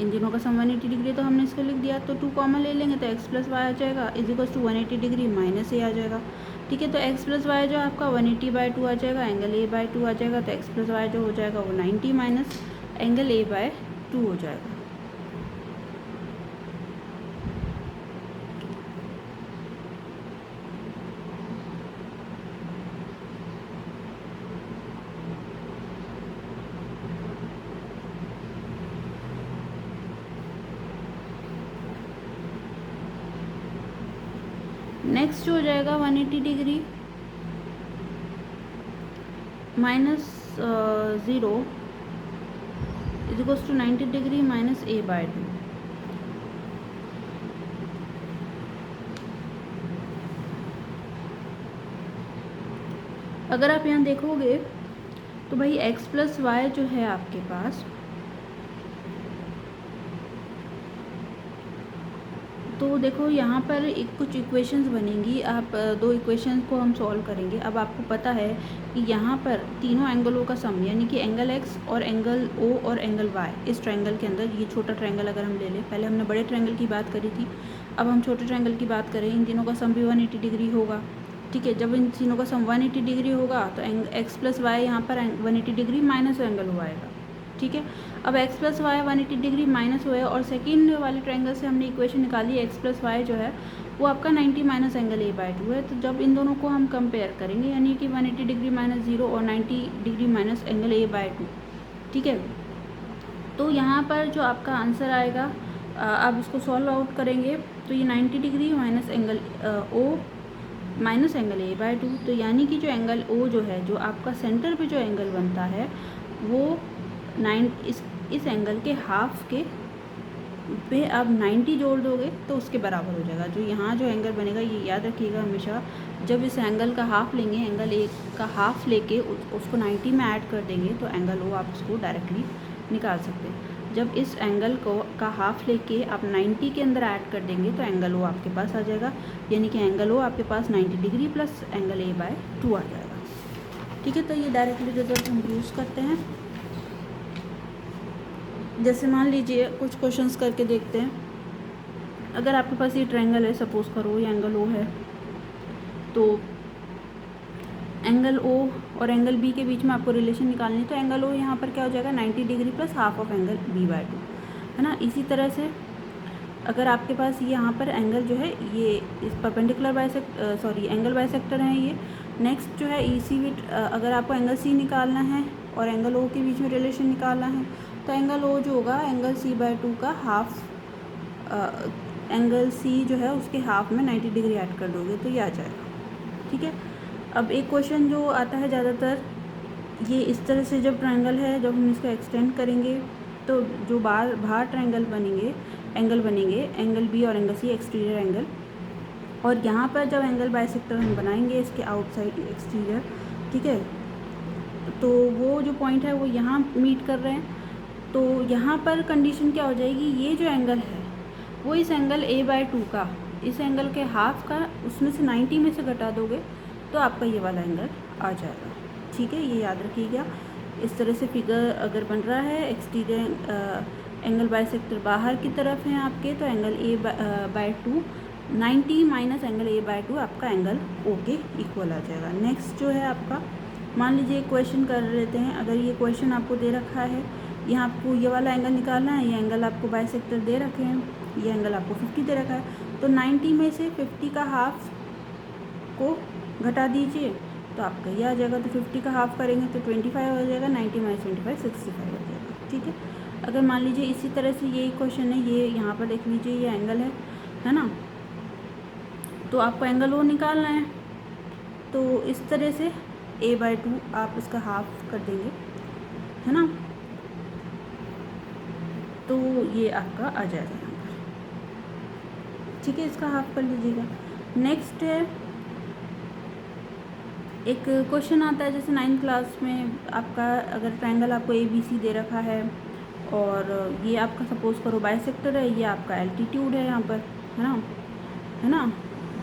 इन दोनों का सम 180 डिग्री, तो हमने इसको लिख दिया, तो 2 कॉमन ले लेंगे तो x प्लस वाई आ जाएगा is equals to 180 degree minus A आ जाएगा, ठीक है। तो x प्लस वाई जो आपका 180/2 आ जाएगा, एंगल A/2 आ जाएगा, तो x प्लस वाई जो हो जाएगा वो 90 माइनस एंगल A/2 हो जाएगा। नेक्स्ट जो हो जाएगा 180 degree minus 0 is equals to 90 degree minus A/2। अगर आप यहाँ देखोगे तो भाई x प्लस वाई जो है आपके पास, तो देखो यहाँ पर कुछ इक्वेशंस बनेंगी। आप दो इक्वेशंस को हम सॉल्व करेंगे। अब आपको पता है कि यहाँ पर तीनों एंगलों का सम, यानी कि एंगल x और एंगल O और एंगल y इस ट्रायंगल के अंदर, ये छोटा ट्रायंगल अगर हम ले लें, पहले हमने बड़े ट्रायंगल की बात करी थी, अब हम छोटे ट्रायंगल की बात करें, इन तीनों का सम भी 180 डिग्री होगा, ठीक है। जब इन तीनों का सम 180 डिग्री होगा तो x प्लस वाई यहाँ पर 180 डिग्री माइनस एंगल O आएगा, ठीक है। अब x plus Y 180 degree minus हुआ है और सेकंड वाले ट्रायंगल से हमने इक्वेशन निकाली, x प्लस वाई जो है वो आपका 90 माइनस एंगल A/2 है। तो जब इन दोनों को हम कंपेयर करेंगे, यानी कि 180 डिग्री माइनस 0 और 90 डिग्री माइनस एंगल A/2, ठीक है, तो यहाँ पर जो आपका आंसर आएगा, आप इसको सॉल्व आउट करेंगे तो ये 90 degree minus angle O minus angle A/2, तो यानी कि जो एंगल O जो है, जो आपका सेंटर पे जो एंगल बनता है वो इस एंगल के हाफ के पे आप 90 जोड़ दोगे तो उसके बराबर हो जाएगा। जो यहाँ जो एंगल बनेगा, ये याद रखिएगा हमेशा, जब इस एंगल का हाफ लेंगे, एंगल A का हाफ लेके उसको 90 में ऐड कर देंगे तो एंगल O आप उसको डायरेक्टली निकाल सकते हैं। जब इस एंगल को का हाफ लेके आप 90 के अंदर ऐड कर देंगे तो एंगल O आपके पास आ जाएगा, यानी कि एंगल O आपके पास 90 डिग्री प्लस एंगल A/2 आ जाएगा, ठीक है। तो ये डायरेक्टली रिजल्ट हम यूज़ करते हैं। जैसे मान लीजिए कुछ क्वेश्चंस करके देखते हैं। अगर आपके पास ये ट्रायंगल है, सपोज़ करो ये एंगल O है, तो एंगल ओ और एंगल बी के बीच में आपको रिलेशन निकालनी है, तो एंगल ओ यहाँ पर क्या हो जाएगा 90 degree plus half of angle b/2, है ना। इसी तरह से अगर आपके पास ये यहाँ पर एंगल जो है ये इस परपेंडिकुलर एंगल बाइसेक्टर है ये। नेक्स्ट जो है EC भी, अगर आपको एंगल C निकालना है और एंगल O के बीच में रिलेशन निकालना है, तो एंगल O जो होगा एंगल C/2 का हाफ, एंगल C जो है उसके हाफ में 90 डिग्री ऐड कर दोगे तो ये आ जाएगा, ठीक है। अब एक क्वेश्चन जो आता है ज़्यादातर, ये इस तरह से जब ट्रायंगल है, जब हम इसको एक्सटेंड करेंगे तो जो बाहर ट्रायंगल बनेंगे, एंगल बी और एंगल सी एक्सटीरियर एंगल, और यहाँ पर जब एंगल बाइसेक्टर हम बनाएंगे इसके आउटसाइड एक्सटीरियर, ठीक है, तो वो जो पॉइंट है वो यहाँ मीट कर रहे हैं। तो यहाँ पर कंडीशन क्या हो जाएगी, ये जो एंगल है वो इस एंगल a/2 का, इस एंगल के हाफ का, उसमें से 90 में से घटा दोगे तो आपका ये वाला एंगल आ जाएगा, ठीक है। ये याद रखिएगा। इस तरह से फिगर अगर बन रहा है, एक्सटीरियर एंगल बाइसेक्टर बाहर की तरफ है आपके, तो angle a/2 90 minus angle a/2 आपका एंगल O के इक्वल आ जाएगा। नेक्स्ट जो है आपका, मान लीजिए क्वेश्चन कर लेते हैं। अगर ये क्वेश्चन आपको दे रखा है, यहाँ आपको ये वाला एंगल निकालना है, ये एंगल आपको बाइसेक्टर दे रखे हैं, ये एंगल आपको 50 दे रखा है, तो 90 में से 50 का हाफ को घटा दीजिए तो आपका ये आ जाएगा। तो 50 का हाफ करेंगे तो 25 हो जाएगा, 90 माइनस 25 65 हो जाएगा, ठीक है। अगर मान लीजिए इसी तरह से ये क्वेश्चन है, ये यहाँ पर देख लीजिए ये एंगल है ना, तो आपको एंगल O निकालना है, तो इस तरह से a/2 आप इसका हाफ कर देंगे, है ना, तो ये आपका आ जाएगा यहाँ पर, ठीक है। इसका हाफ कर लीजिएगा। नेक्स्ट है, एक क्वेश्चन आता है जैसे 9th क्लास में आपका, अगर ट्रायंगल आपको ABC दे रखा है और ये आपका सपोज करो बाइसेक्टर है, ये आपका एल्टीट्यूड है यहाँ पर, है ना,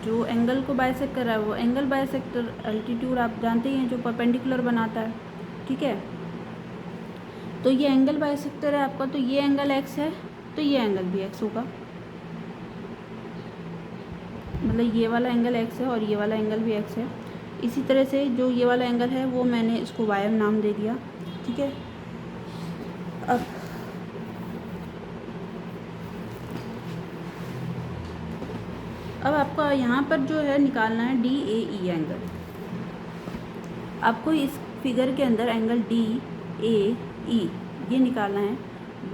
जो एंगल को बाइसेक्ट कर रहा है वो एंगल बाइसेक्टर, एल्टीट्यूड आप जानते ही हैं जो परपेंडिकुलर बनाता है, ठीक है। तो ये एंगल बाइसेक्टर है आपका, तो ये एंगल x है तो ये एंगल भी x होगा, मतलब ये वाला एंगल x है और ये वाला एंगल भी x है। इसी तरह से जो ये वाला एंगल है वो मैंने इसको y नाम दे दिया, ठीक है। अब आपका यहाँ पर जो है निकालना है DAE एंगल। आपको इस फिगर के अंदर एंगल DAE ये निकालना है,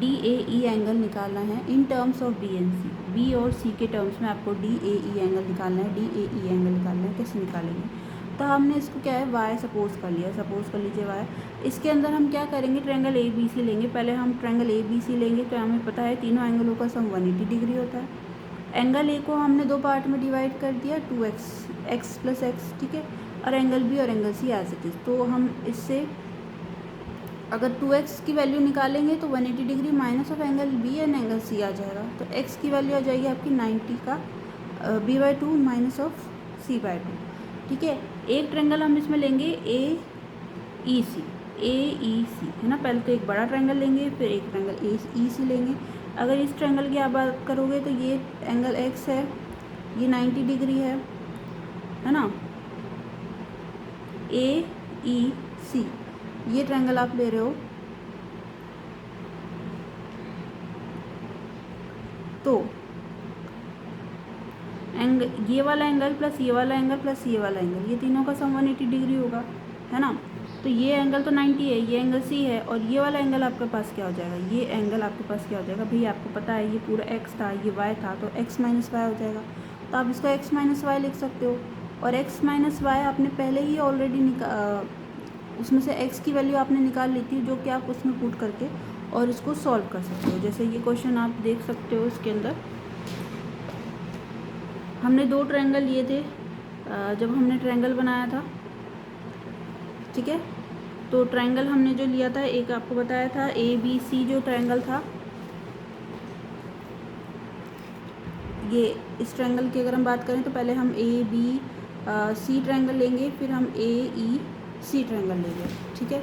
DAE एंगल निकालना है in terms of B and C, B और C के टर्म्स में आपको DAE एंगल निकालना है, DAE एंगल निकालना है। कैसे निकालेंगे, तो हमने इसको क्या है y सपोज कर लिया, सपोज कर लीजिए y। इसके अंदर हम क्या करेंगे, ट्रायंगल ABC लेंगे। पहले हम ट्रायंगल ABC लेंगे, तो हमें पता है तीनों एंगलों का सम 180 डिग्री होता है। एंगल A को हमने दो पार्ट में डिवाइड कर दिया, 2x, x प्लस x, ठीक है, और एंगल B और angle C as it is. तो हम इससे अगर 2x की वैल्यू निकालेंगे तो 180 degree minus of angle B and angle C आ जाएगा। तो x की वैल्यू आ जाएगी आपकी 90 का b/2 माइनस ऑफ c/2, ठीक है। एक ट्रायंगल हम इसमें लेंगे AEC, है ना। पहले तो एक बड़ा ट्रायंगल लेंगे, फिर एक ट्रायंगल AEC लेंगे। अगर इस ट्रायंगल की आप बात करोगे तो ये एंगल x है, ये 90 डिग्री है ना, AEC ये ट्रायंगल आप ले रहे हो, तो ये वाला एंगल प्लस ये वाला एंगल प्लस ये वाला एंगल, ये तीनों का सम 180 डिग्री होगा, है ना। तो ये एंगल तो 90 है, ये एंगल C है, और ये वाला एंगल आपके पास क्या हो जाएगा, ये एंगल आपके पास क्या हो जाएगा भाई, आपको पता है ये पूरा x था, ये y था, तो x माइनस वाई हो जाएगा। तो आप इसको x माइनस वाई लिख सकते हो, और x माइनस वाई आपने पहले ही ऑलरेडी उसमें से x की वैल्यू आपने निकाल ली थी, जो कि आप उसमें पुट करके और इसको सॉल्व कर सकते हो। जैसे ये क्वेश्चन आप देख सकते हो, इसके अंदर हमने दो ट्रायंगल लिए थे जब हमने ट्रायंगल बनाया था, ठीक है। तो ट्रायंगल हमने जो लिया था, एक आपको बताया था ABC जो ट्रायंगल था, ये इस ट्रायंगल की अगर हम बात करें तो पहले हम ABC ट्रायंगल लेंगे, फिर हम AEC ट्रायंगल लेंगे, ठीक है।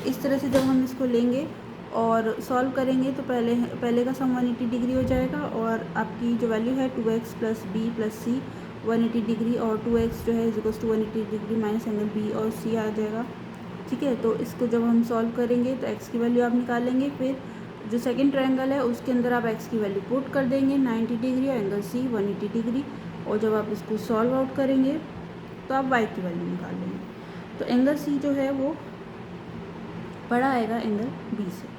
इस तरह से जब हम इसको लेंगे और सॉल्व करेंगे तो पहले का सम 180 डिग्री हो जाएगा, और आपकी जो वैल्यू है 2x plus B plus C 180 degree और 2x जो है is equals to 180 degree minus angle B और सी आ जाएगा। ठीक है, तो इसको जब हम सॉल्व करेंगे तो x की वैल्यू आप निकालेंगे, फिर जो सेकंड ट्रायंगल है उसके अंदर आप x की वैल्यू पुट कर देंगे 90 डिग्री और एंगल सी 180 डिग्री, और जब आप इसको सॉल्व आउट करेंगे तो आप y की वैल्यू निकाल लेंगे। तो एंगल सी जो है वो बड़ा आएगा एंगल बी से।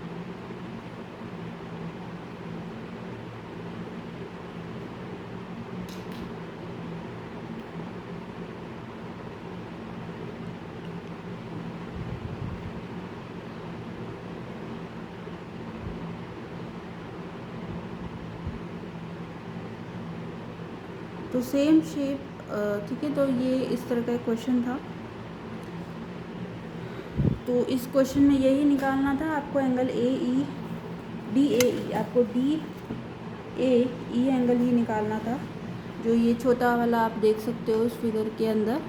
तो सेम शेप, ठीक है, तो ये इस तरह का एक क्वेश्चन था। तो इस क्वेश्चन में यही निकालना था आपको, angle A E D A ई, आपको डी ए ई एंगल ही निकालना था। जो ये छोटा वाला आप देख सकते हो इस फिगर के अंदर,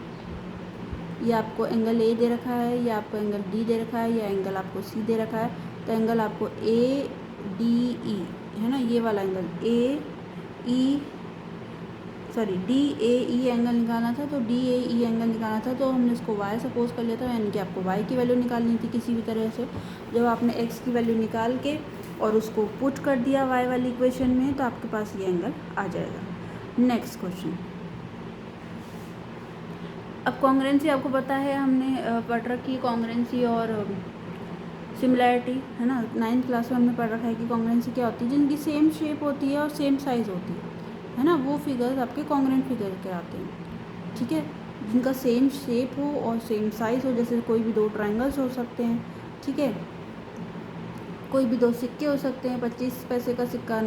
ये आपको एंगल ए दे रखा है, या आपको एंगल डी दे रखा है, या एंगल आपको सी दे रखा है। तो एंगल आपको ए डी ई है ना, ये वाला angle A E sorry D A E angle निकालना था। तो डी ए ई एंगल निकालना था तो हमने इसको y सपोज कर लिया था, यानी कि आपको y की वैल्यू निकालनी थी किसी भी तरह से। जब आपने x की वैल्यू निकाल के और उसको पुट कर दिया y वाली इक्वेशन में तो आपके पास ये एंगल आ जाएगा। नेक्स्ट क्वेश्चन, अब कॉन्ग्रेंसी आपको पता है, हमने पढ़ रखी कॉन्ग्रेंसी और सिमिलैरिटी, है ना। 9th क्लास में हमने पढ़ रखा है कि कॉन्ग्रेंसी क्या होती है, जिनकी सेम शेप होती है और सेम साइज़ होती है ना, वो फिगर्स आपके कॉन्ग्रेंट फिगर कहलाते हैं। ठीक है, जिनका सेम शेप हो और सेम साइज़ हो, जैसे कोई भी दो ट्रायंगल्स हो सकते हैं। ठीक है, कोई भी दो सिक्के हो सकते हैं, 25 पैसे का सिक्का,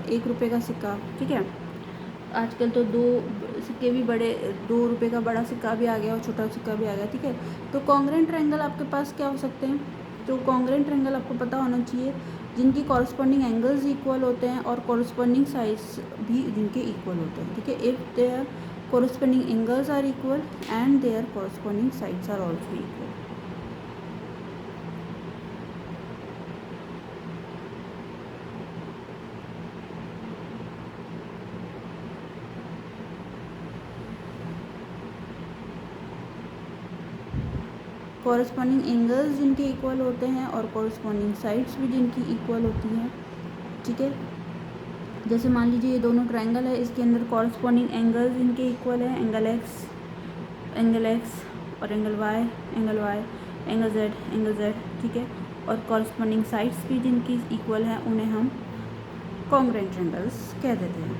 1 रुपये का सिक्का। ठीक है, आजकल तो दो सिक्के भी बड़े, 2 रुपये का बड़ा सिक्का भी आ गया और छोटा सिक्का भी आ गया। ठीक है, तो कॉन्ग्रेंट ट्रायंगल आपके पास क्या हो सकते हैं, तो कॉन्ग्रेंट ट्रायंगल आपको पता होना चाहिए जिनकी कॉरस्पॉन्डिंग एंगल्स इक्वल होते हैं और कॉरस्पॉन्डिंग साइड्स भी जिनके इक्वल होते हैं। ठीक है, if their corresponding angles are equal and their corresponding sides are also equal. Corresponding angles जिनके इक्वल होते हैं और कॉरस्पॉन्डिंग साइड्स भी जिनकी इक्वल होती हैं। ठीक है, जैसे मान लीजिए ये दोनों ट्रायंगल है, इसके अंदर कॉरस्पॉन्डिंग एंगल्स इनके इक्वल है, एंगल एक्स और एंगल वाई, एंगल जेड। ठीक है, और कॉरस्पॉन्डिंग साइड्स भी जिनकी इक्वल है उन्हें हम कॉन्ग्रेंट ट्रायंगल्स कह देते हैं।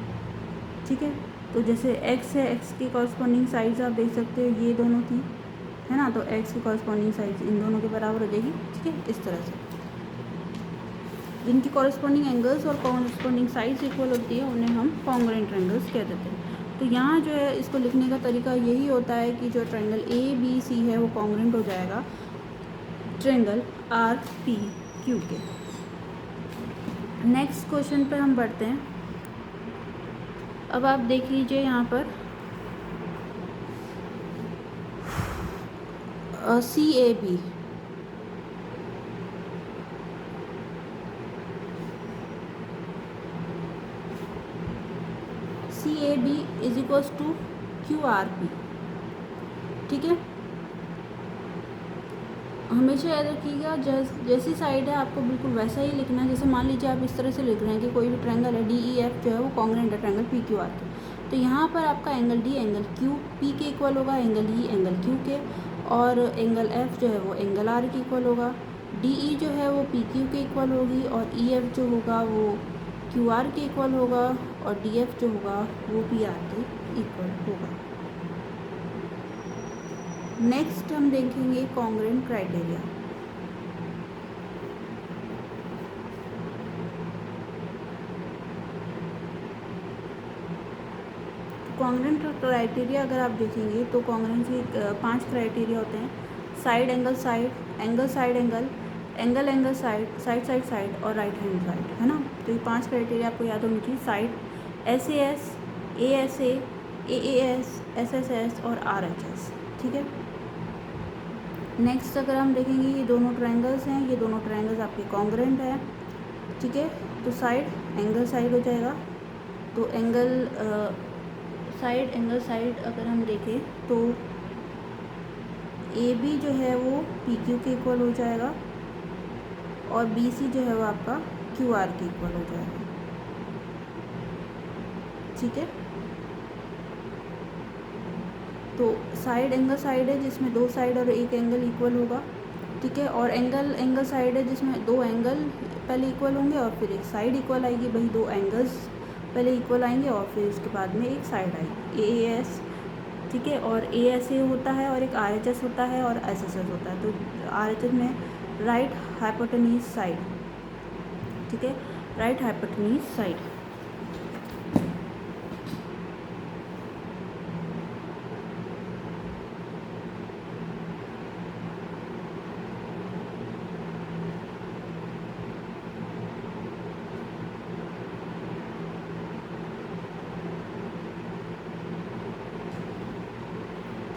ठीक है, तो जैसे एक्स है, एक्स की कॉरस्पॉन्डिंग साइड्स आप देख सकते हो ये दोनों थी, है ना, तो एक्स की कॉरस्पॉन्डिंग साइड्स इन दोनों के बराबर हो जाएगी। ठीक है, इस तरह से जिनकी कॉरस्पॉन्डिंग एंगल्स और कॉरस्पॉन्डिंग साइड्स इक्वल होती है उन्हें हम कॉन्ग्रेंट ट्रायंगल्स कह देते हैं। तो यहाँ जो है इसको लिखने का तरीका यही होता है कि जो ट्रायंगल ए बी सी है वो कॉन्ग्रेंट हो जाएगा ट्रायंगल आर पी क्यू के। नेक्स्ट क्वेश्चन पे हम बढ़ते हैं। अब आप देख लीजिए यहाँ पर C A B, C A B is equals to Q R P. ठीक है, हमेशा याद रखिएगा जैसी साइड है आपको बिल्कुल वैसा ही लिखना है। जैसे मान लीजिए आप इस तरह से लिख रहे हैं कि कोई भी ट्रायंगल है डी ई एफ जो है वो कॉन्ग्रेंट है ट्रायंगल पी क्यू आर के, तो यहाँ पर आपका angle D angle Q P के इक्वल होगा, एंगल ई एंगल क्यू के, और एंगल एफ जो है वो एंगल आर के इक्वल होगा। डी ई जो है वो पी क्यू के इक्वल होगी, और ई एफ जो होगा वो क्यू आर के इक्वल होगा, और डी एफ जो होगा वो पी आर के इक्वल होगा। नेक्स्ट हम देखेंगे कॉन्ग्रेंट क्राइटेरिया। कॉन्ग्रेंट क्राइटेरिया अगर आप देखेंगे तो कॉन्ग्रेंसी 5 क्राइटेरिया होते हैं, side angle side, angle side angle, angle angle side, side side side और राइट हैंड साइड, है ना। तो ये 5 क्राइटेरिया आपको याद होनी चाहिए, side, S A S, S S और आर एच एस। ठीक है, नेक्स्ट अगर हम देखेंगे ये दोनों ट्रायंगल्स हैं, ये दोनों ट्रायंगल्स आपके कॉन्ग्रेंट है। ठीक है, तो साइड एंगल साइड हो जाएगा, तो एंगल साइड एंगल साइड अगर हम देखें तो ए बी जो है वो पी क्यू के इक्वल हो जाएगा और बी सी जो है वो आपका क्यू आर के इक्वल हो जाएगा। ठीक है, तो साइड एंगल साइड है जिसमें दो साइड और एक एंगल इक्वल होगा। ठीक है, और एंगल साइड है जिसमें दो एंगल पहले इक्वल होंगे और फिर एक साइड इक्वल आएगी। वही दो एंगल्स पहले इक्वल आएंगे और फिर उसके बाद में एक साइड आएगी, ए एस। ठीक है, और ए एस ए होता है और एक आर एच एस होता है और एस एस एस होता है। तो आर एच एस में राइट हाइपोटेन्यूज साइड। ठीक है, right hypotenuse side.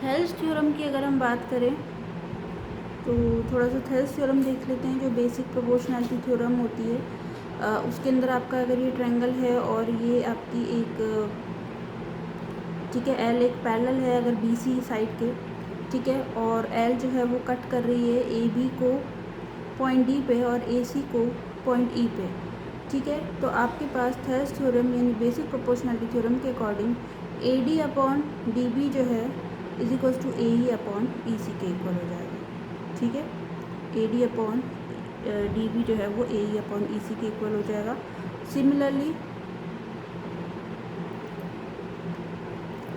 Thales theorem की अगर हम बात करें तो थोड़ा सा थेल्स थ्योरम देख लेते हैं, जो बेसिक प्रोपोर्शनैलिटी थ्योरम होती है। उसके अंदर आपका अगर ये ट्रायंगल है और ये आपकी एक, ठीक है, एल एक पैरेलल है अगर बी सी साइड के। ठीक है, और एल जो है वो कट कर रही है ए बी को पॉइंट डी पे और ए सी को पॉइंट ई पे। ठीक है, तो आपके पास थेल्स थ्योरम यानी बेसिक प्रोपोर्शनैलिटी थ्योरम के according A D upon D B जो है is equals to A E upon E C के इक्वल हो जाएगा। ठीक है, A D upon D B जो है वो ए ई अपॉन ई सी के इक्वल हो जाएगा। सिमिलरली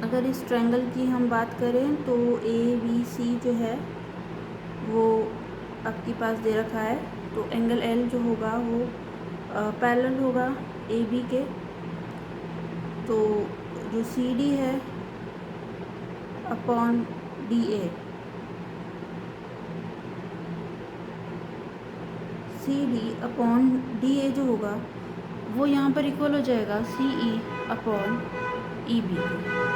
अगर इस ट्रायंगल की हम बात करें तो ए बी सी जो है वो आपके पास दे रखा है, तो एंगल एल जो होगा वो पैरेलल होगा ए बी के। तो जो सी डी है upon D A, C D upon D A जो होगा वो यहाँ पर इक्वल हो जाएगा सी ई अपॉन ई बी के।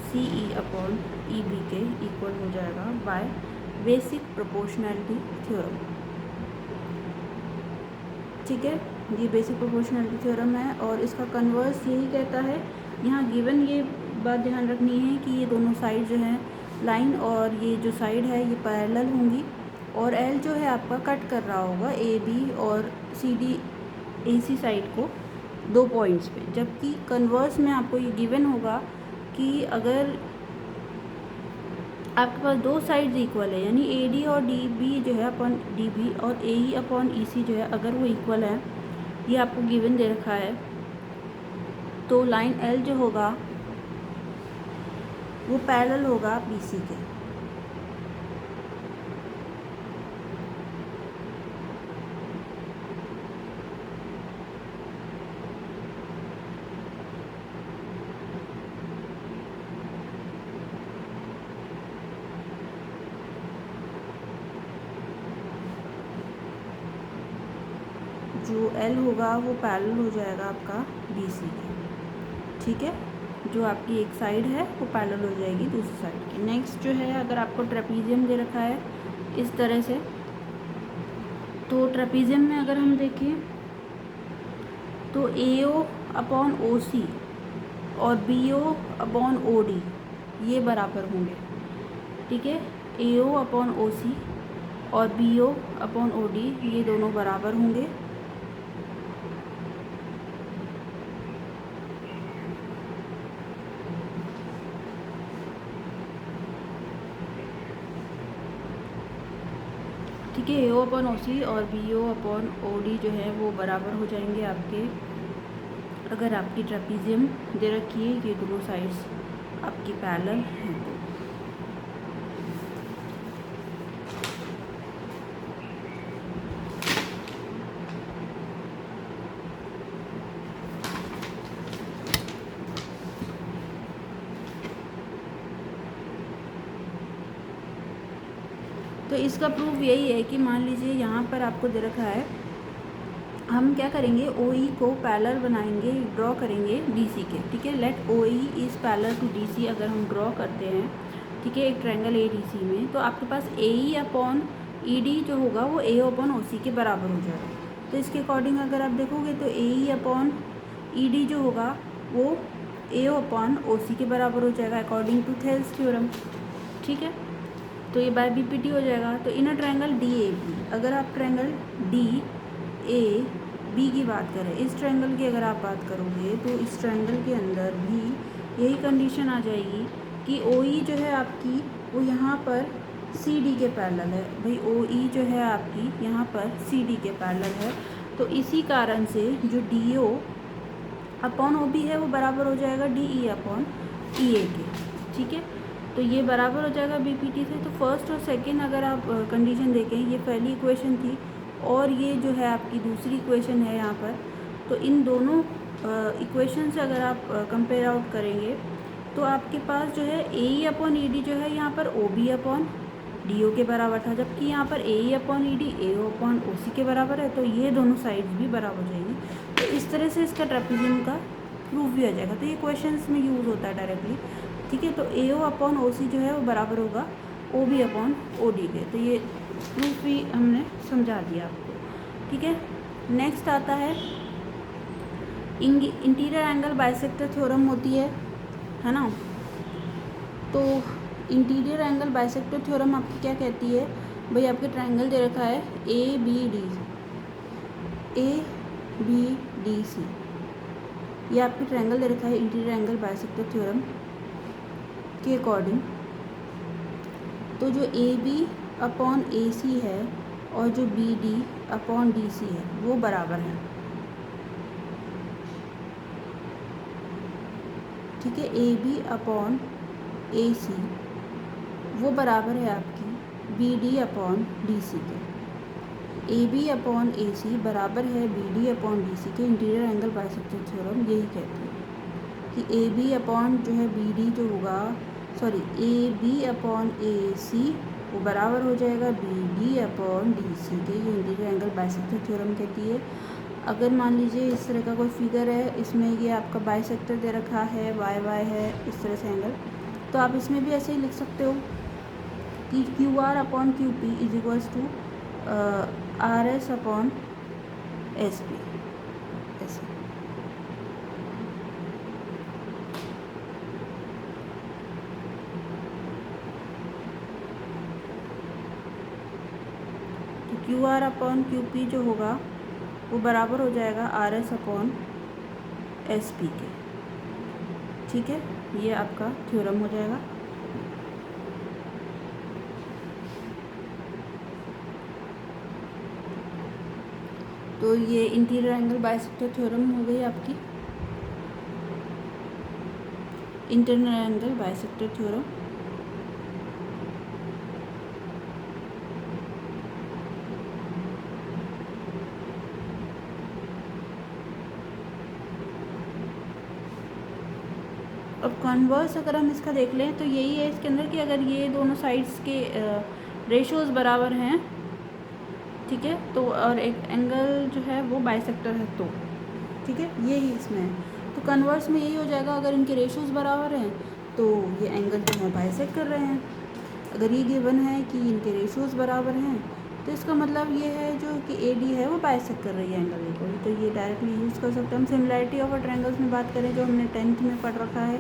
सी ई अपॉन ई बी के इक्वल हो जाएगा बाय बेसिक प्रोपोर्शनैलिटी थ्योरम। ठीक है, ये बेसिक प्रोपोर्शनैलिटी थ्योरम है और इसका कन्वर्स यही कहता है। यहाँ गिवन ये बात ध्यान रखनी है कि ये दोनों साइड जो हैं लाइन और ये जो साइड है ये पैरेलल होंगी और एल जो है आपका कट कर रहा होगा ए बी और C D A C side को दो पॉइंट्स पे, जबकि कन्वर्स में आपको ये गिवन होगा कि अगर आपके पास दो साइड्स इक्वल है यानी ए डी और डी बी जो है अपॉन डी बी और ए ई अपॉन ई सी जो है अगर वो इक्वल है, ये आपको गिवन दे रखा है, तो लाइन एल जो होगा वो पैरेलल होगा बी सी के। जो एल होगा वो पैरेलल हो जाएगा आपका बी सी के। ठीक है, जो आपकी एक साइड है वो पैरेलल हो जाएगी दूसरी साइड की। नेक्स्ट जो है अगर आपको ट्रेपीजियम दे रखा है इस तरह से, तो ट्रेपीजियम में अगर हम देखें तो ए ओ अपॉन ओ सी और B O upon O D ये बराबर होंगे। ठीक है, ए ओ अपॉन ओ सी और B O upon O D ये दोनों बराबर होंगे। ठीक है, ए ओ अपॉन ओ सी और B O upon O D जो है वो बराबर हो जाएंगे आपके, अगर आपकी ट्रेपीजियम दे रखी है ये दोनों साइड्स आपकी पैरेलल हैं तो। तो इसका प्रूफ यही है कि मान लीजिए यहाँ पर आपको दे रखा है, हम क्या करेंगे ओ ई को पैरेलल बनाएंगे, ड्रॉ करेंगे डी सी के। ठीक है, let O E is parallel to D C अगर हम ड्रॉ करते हैं, ठीक है, एक ट्रायंगल ए डी सी में, तो आपके पास ए ई अपॉन ई डी जो होगा वो ए अपॉन ओ सी के बराबर हो जाएगा। तो इसके अकॉर्डिंग अगर आप देखोगे तो ए ई अपॉन ई डी जो होगा वो AO अपॉन OC के बराबर हो जाएगा अकॉर्डिंग टू थेल्स थ्योरम। ठीक है, तो ये बाय BPT हो जाएगा। तो इन अ ट्रायंगल DAB, अगर आप ट्रायंगल DAB की बात करें, इस ट्रायंगल की अगर आप बात करोगे तो इस ट्रायंगल के अंदर भी यही कंडीशन आ जाएगी कि OE जो है आपकी वो यहाँ पर CD के पैरेलल है। भाई OE जो है आपकी यहाँ पर CD के पैरेलल है, तो इसी कारण से जो DO अपॉन OB है वो बराबर हो जाएगा DE अपॉन EA के। ठीक है, तो ये बराबर हो जाएगा BPT से। तो फर्स्ट और सेकंड अगर आप कंडीशन देखें, ये पहली इक्वेशन थी और ये जो है आपकी दूसरी इक्वेशन है यहाँ पर। तो इन दोनों इक्वेशन से अगर आप कंपेयर आउट करेंगे तो आपके पास जो है AE अपॉन ED जो है यहाँ पर OB अपॉन DO के बराबर था, जबकि यहाँ पर AE upon ED AO upon OC के बराबर है। तो ये दोनों साइड्स भी बराबर हो जाएंगी। तो इस तरह से इसका ट्रेपेजियम का प्रूफ भी आ जाएगा। तो ये क्वेश्चंस में यूज़ होता है डायरेक्टली। ठीक है, तो AO अपॉन OC जो है वो बराबर होगा OB अपॉन OD के। तो ये प्रूफ भी हमने समझा दिया आपको। ठीक है, नेक्स्ट आता है इंटीरियर एंगल बाइसेक्टर थ्योरम होती है ना। तो इंटीरियर एंगल बाइसेक्टर थ्योरम आपकी क्या कहती है, भाई आपके ट्रायंगल दे रखा है ABDC, ये आपके ट्रायंगल दे रखा है इंटीरियर एंगल बाइसेक्टर थ्योरम के अकॉर्डिंग। तो जो AB अपॉन AC है और जो BD अपॉन DC है वो बराबर है। ठीक है, AB अपॉन AC वो बराबर है आपकी BD अपॉन DC के। AB अपॉन AC बराबर है BD अपॉन DC के। इंटीरियर एंगल बाइसेक्टर थ्योरम यही कहती है कि AB अपॉन जो है BD जो होगा, सॉरी AB अपॉन AC वो बराबर हो जाएगा BD अपॉन DC के। ये इंटीरियर एंगल बाइसेक्टर थ्योरम कहती है। अगर मान लीजिए इस तरह का कोई फिगर है, इसमें ये आपका बाइसेक्टर दे रखा है, YY है, इस तरह से एंगल, तो आप इसमें भी ऐसे ही लिख सकते हो कि QR upon QP is equals to RS upon SP ऐसे। तो QR अपॉन QP जो होगा वो बराबर हो जाएगा RS अपॉन SP के। ठीक है, ये आपका थ्योरम हो जाएगा। तो ये इंटीरियर एंगल बाइसेक्टर थ्योरम हो गई आपकी, इंटरनल एंगल बाइसेक्टर थ्योरम। अब कॉन्वर्स अगर हम इसका देख लें तो यही है इसके अंदर कि अगर ये दोनों साइड्स के रेशोज़ बराबर हैं, ठीक है, तो और एक एंगल जो है वो बाइसेक्टर है, तो ठीक है यही इसमें है। तो कन्वर्स में यही हो जाएगा, अगर इनके रेशोज़ बराबर हैं तो ये एंगल जो है बाइसेक्ट कर रहे हैं। अगर ये गिवन है कि इनके रेशोज़ बराबर हैं तो इसका मतलब ये है जो कि AD है वो बाइसेक्ट कर रही है एंगल को। तो ये डायरेक्टली यूज़ कर सकते हैं हम। सिमिलैरिटी ऑफ ट्रायंगल्स में बात करें जो हमने 10th में पढ़ रखा है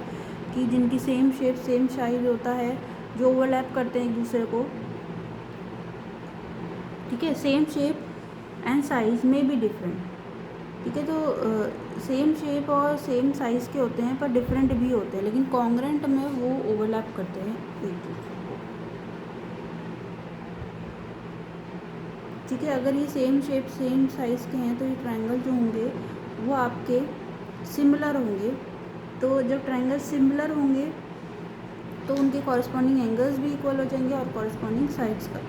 कि जिनकी सेम शेप सेम साइज होता है, जो ओवरलैप करते हैं एक दूसरे को। ठीक है, सेम शेप एंड साइज में भी डिफरेंट। ठीक है, तो सेम शेप और सेम साइज़ के होते हैं पर डिफरेंट भी होते हैं, लेकिन कॉन्ग्रेंट में वो ओवरलैप करते हैं एक दूसरे को। ठीक है, अगर ये सेम शेप सेम साइज़ के हैं तो ये ट्रायंगल जो होंगे वो आपके सिमिलर होंगे। तो जब ट्रायंगल सिमिलर होंगे तो उनके कॉरस्पॉन्डिंग एंगल्स भी इक्वल हो जाएंगे और कॉरस्पॉन्डिंग साइड्स का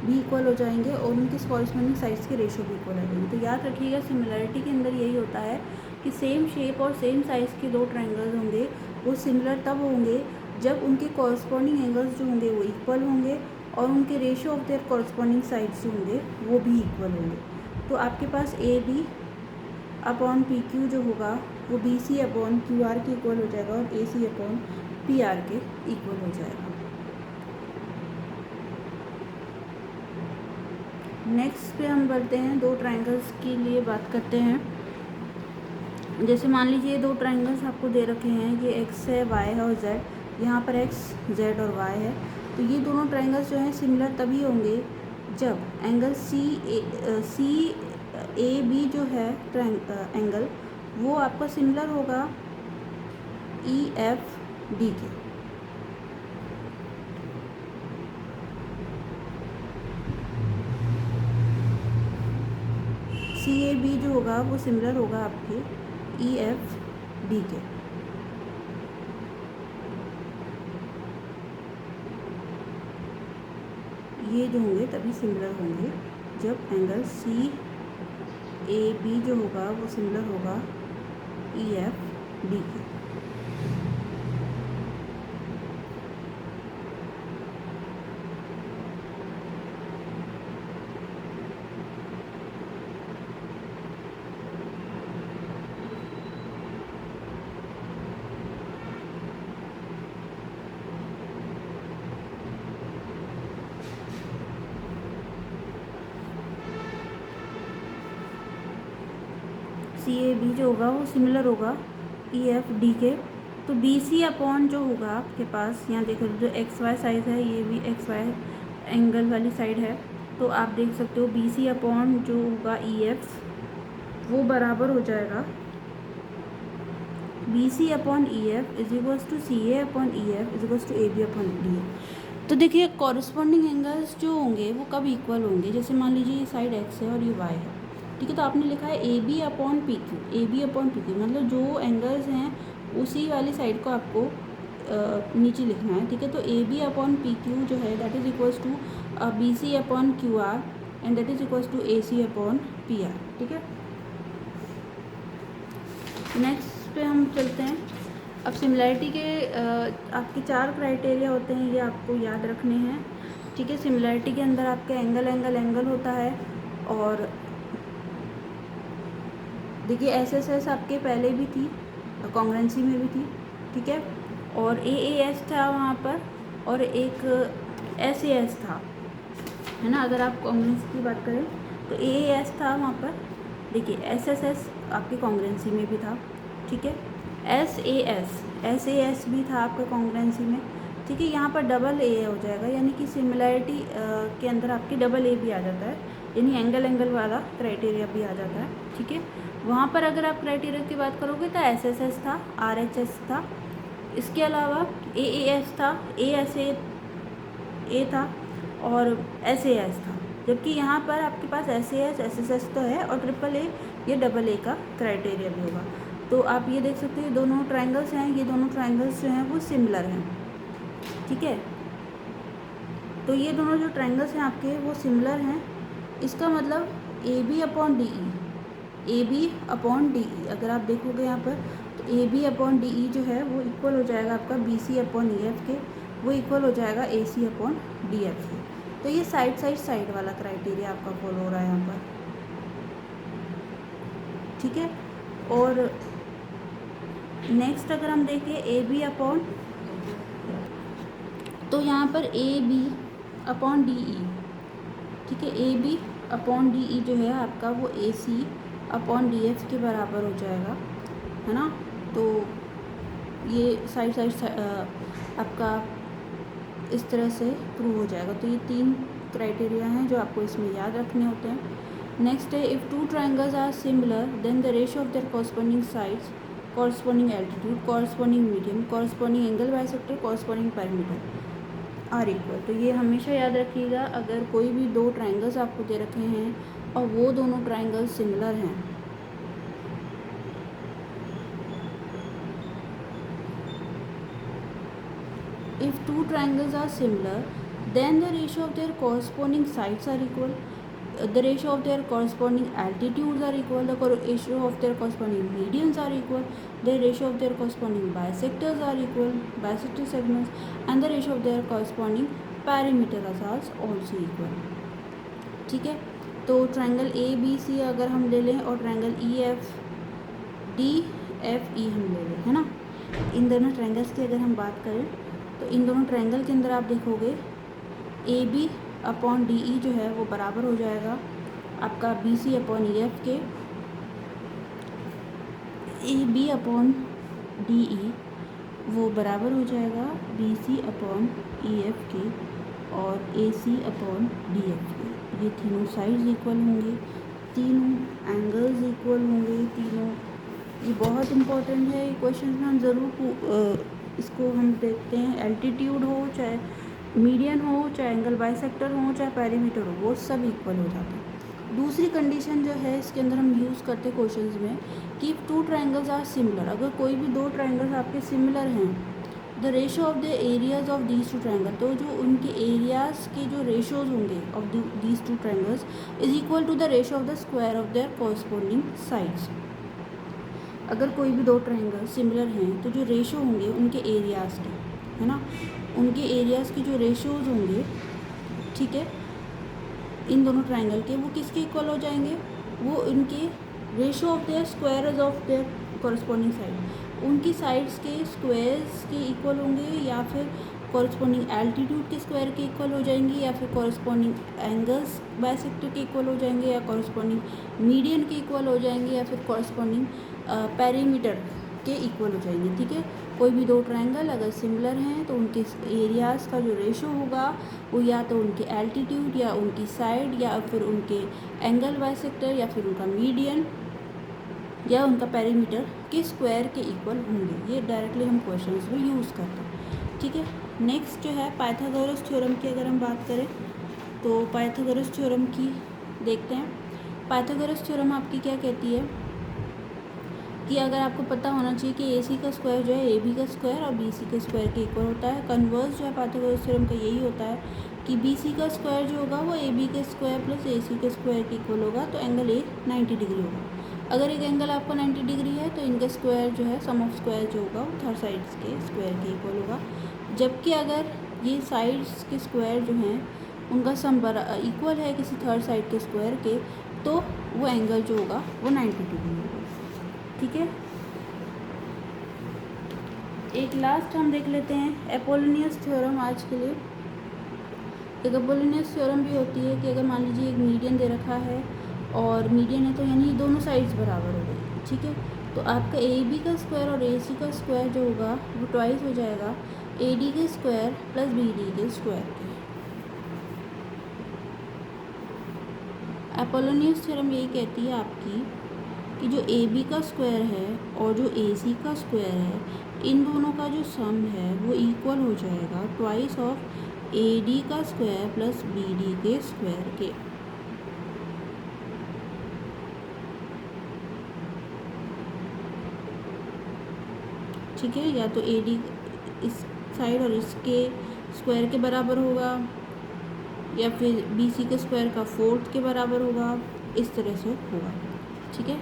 भी इक्वल हो जाएंगे और उनके कॉरस्पॉन्डिंग साइड्स के रेशो भी इक्वल हो जाएंगे। तो याद रखिएगा सिमिलरिटी के अंदर यही होता है कि सेम शेप और सेम साइज़ के दो ट्रायंगल्स होंगे वो सिमिलर तब होंगे जब उनके कॉरस्पॉन्डिंग एंगल्स जो होंगे वो इक्वल होंगे और उनके ratio of their corresponding sides जो होंगे वो भी इक्वल होंगे। तो आपके पास AB अपॉन PQ जो होगा वो BC अपॉन QR के इक्वल हो जाएगा और AC अपॉन PR के इक्वल हो जाएगा। नेक्स्ट पे हम बढ़ते हैं, दो ट्रायंगल्स के लिए बात करते हैं। जैसे मान लीजिए दो ट्राइंगल्स आपको दे रखे हैं, ये एक्स है, वाई है और जेड, यहाँ पर एक्स, जेड और वाई है। तो ये दोनों ट्राइंगल्स जो हैं सिमिलर तभी होंगे जब एंगल सी ए बी जो है एंगल, वो आपका सिमिलर होगा ई एफ डी के। सी ए बी जो होगा वो सिमिलर होगा आपके ई एफ डी के। ये जो होंगे तभी सिमिलर होंगे जब एंगल सी ए बी जो होगा वो सिमिलर होगा ई एफ डी के। सी ए बी जो होगा वो सिमिलर होगा ई एफ डी के। तो बी सी अपॉन जो होगा आपके पास, यहाँ देखो जो एक्स वाई साइड है, ये भी एक्स वाई एंगल वाली साइड है, तो आप देख सकते हो बी सी अपॉन जो होगा ई एफ वो बराबर हो जाएगा B C upon E F is equals to C A upon E F is equals to A B upon D A. तो देखिए कॉरस्पॉन्डिंग एंगल्स जो होंगे वो कब इक्वल होंगे, जैसे मान लीजिए ये साइड एक्स है और ये वाई है, ठीक है। तो आपने लिखा है A B upon P Q, A B upon P Q मतलब जो एंगल्स हैं उसी वाली साइड को आपको नीचे लिखना है, ठीक है। तो A B upon P Q जो है that is equals to B C upon Q R and that is equals to A C upon P R, ठीक है। नेक्स्ट पे हम चलते हैं। अब सिमिलैरिटी के आपके 4 क्राइटेरिया होते हैं, ये आपको याद रखने हैं, ठीक है। सिमिलैरिटी के अंदर आपका एंगल होता है, और देखिए एस आपके पहले भी थी, कॉन्ग्रुएंसी में भी थी, ठीक है। और एस था वहाँ पर, और एक एस था, है ना। अगर आप कॉन्ग्रुएंसी की बात करें तो एस था वहाँ पर, देखिए एस आपकी कॉन्ग्रुएंसी में भी था, ठीक है। एस भी था आपका कॉन्ग्रुएंसी में, ठीक है। यहाँ पर डबल ए हो जाएगा, यानी कि सिमिलैरिटी के अंदर आपकी डबल ए भी आ जाता है, यानी एंगल वाला क्राइटेरिया भी आ जाता है, ठीक है। वहाँ पर अगर आप क्राइटेरिया की बात करोगे तो एस था, RHS था, इसके अलावा एस था, ए था और एस था। जबकि यहाँ पर आपके पास एस तो है और ट्रिपल ए, ये डबल ए का क्राइटेरिया भी होगा। तो आप ये देख सकते हैं दोनों ट्राइंगल्स हैं, ये दोनों ट्राइंगल्स जो हैं वो सिमिलर हैं, ठीक है। तो ये दोनों जो ट्राइंगल्स हैं आपके वो सिमिलर हैं, इसका मतलब A B upon D E, अगर आप देखोगे यहाँ पर तो A B upon D E जो है वो इक्वल हो जाएगा आपका B C upon E F के, वो इक्वल हो जाएगा A C upon D F के। तो ये साइड वाला क्राइटेरिया आपका फॉलो हो रहा है यहाँ पर, ठीक है। और नेक्स्ट अगर हम देखें ए बी अपॉन, तो यहाँ पर A B upon D E, ठीक है। A B upon D E जो है आपका वो A C upon D F के बराबर हो जाएगा, है ना। तो ये साइड आपका इस तरह से प्रूव हो जाएगा। तो ये 3 क्राइटेरिया हैं जो आपको इसमें याद रखने होते हैं। नेक्स्ट है if 2 triangles are similar then the ratio of their corresponding sides, corresponding altitude, corresponding medium, corresponding angle bisector, corresponding parameter are equal. तो ये हमेशा याद रखिएगा, अगर कोई भी 2 ट्राइंगल्स आपको दे रखे हैं और वो दोनों ट्राइंगल्स सिमिलर हैं, if 2 triangles are similar then the ratio of their corresponding sides are equal, the ratio of their corresponding altitudes are equal, the ratio of their corresponding medians are equal, the ratio of their corresponding bisectors are equal, bisector segments, and the ratio of their corresponding perimeters are also equal, ठीक है। तो triangle A B C अगर हम ले लें और triangle E F D F E हम ले लें, है ना। इन दोनों ट्रायंगल्स की अगर हम बात करें तो इन दोनों ट्रायंगल के अंदर आप देखोगे A B upon D E जो है वो बराबर हो जाएगा आपका B C upon E F के। A B upon D E वो बराबर हो जाएगा B C upon E F के और A C upon D F के। ये तीनों साइड्स इक्वल होंगे, तीनों एंगल्स इक्वल होंगे, तीनों। ये बहुत इम्पोर्टेंट है, ये क्वेश्चन में हम ज़रूर इसको हम देखते हैं। एल्टीट्यूड हो, चाहे मीडियन हो, चाहे एंगल बाइसेक्टर हो, चाहे पेरीमीटर हो, वो सब इक्वल हो जाता है। दूसरी कंडीशन जो है इसके अंदर हम यूज़ करते हैं क्वेश्चंस में कि टू ट्रायंगल्स आर सिमिलर। अगर कोई भी दो ट्रायंगल्स आपके सिमिलर हैं, the ratio of the areas of these two triangle, तो जो उनके एरियाज़ के जो रेशोज़ होंगे of these two triangles is equal to the ratio of the square of their corresponding sides. अगर कोई भी दो ट्रायंगल सिमिलर हैं तो जो रेशो होंगे उनके एरियाज़ के, है ना, उनके एरियाज़ के जो रेशोज़ होंगे, ठीक है, इन दोनों ट्रायंगल के, वो किसके इक्वल हो जाएंगे? वो इनके ratio of their squares of their corresponding side, उनकी साइड्स के स्क्वायर्स के इक्वल होंगे, या फिर कॉरस्पॉन्डिंग एल्टीट्यूड के स्क्वायर के इक्वल हो जाएंगे, या फिर कॉरस्पॉन्डिंग एंगल्स बाइसेक्टर के इक्वल हो जाएंगे, या कॉरस्पॉन्डिंग मीडियन के इक्वल हो जाएंगे, या फिर कॉरस्पॉन्डिंग पेरीमीटर के इक्वल हो जाएंगे। ठीक है, कोई भी दो ट्रायंगल अगर सिमिलर हैं तो उनके एरियाज़ का जो रेशो होगा वो या तो उनके एल्टीट्यूड या उनकी साइड या फिर उनके एंगल बाइसेक्टर या फिर उनका मीडियन या उनका पेरीमीटर के स्क्वायर के इक्वल होंगे। ये डायरेक्टली हम क्वेश्चंस में यूज़ करते हैं। ठीक है, नेक्स्ट जो है पाइथागोरस थ्योरम की अगर हम बात करें तो पाइथागोरस थ्योरम की देखते हैं। पाइथागोरस थ्योरम आपकी क्या कहती है कि अगर आपको पता होना चाहिए कि ए सी का स्क्वायर जो है ए बी का स्क्वायर और बी सी के स्क्वायर के इक्वल होता है। कन्वर्स जो है पाइथागोरस थ्योरम का यही होता है कि बी सी का स्क्वायर जो होगा वो ए बी के स्क्वायर प्लस ए सी के स्क्वायर के इक्वल होगा, तो एंगल ए 90 डिग्री होगा। अगर एक एंगल आपका 90 डिग्री है तो इनका स्क्वायर जो है सम ऑफ स्क्वायर जो होगा वो थर्ड साइड्स के स्क्वायर के इक्वल होगा। जबकि अगर ये साइड्स के स्क्वायर जो हैं उनका सम इक्वल है किसी थर्ड साइड के स्क्वायर के, तो वो एंगल जो होगा वो 90 डिग्री होगा। ठीक है, एक लास्ट हम देख लेते हैं अपोलोनियस थ्योरम आज के लिए। एक अपोलोनियस थ्योरम भी होती है कि अगर मान लीजिए एक मीडियन दे रखा है और मीडियन है तो यानी दोनों साइड्स बराबर हो गई। ठीक है, तो आपका ए बी का स्क्वायर और ए सी का स्क्वायर जो होगा वो ट्वाइस हो जाएगा ए डी के स्क्वायर प्लस बी डी के स्क्वायर के। अपोलोनियस थ्योरम यही कहती है आपकी कि जो ए बी का स्क्वायर है और जो ए सी का स्क्वायर है, इन दोनों का जो सम है वो इक्वल हो जाएगा ट्वाइस ऑफ ए डी का स्क्वायर प्लस बी डी के स्क्वायर के। ठीक है, या तो ए डी इस साइड और इसके स्क्वायर के बराबर होगा या फिर बी सी के स्क्वायर का फोर्थ के बराबर होगा, इस तरह से होगा। ठीक है।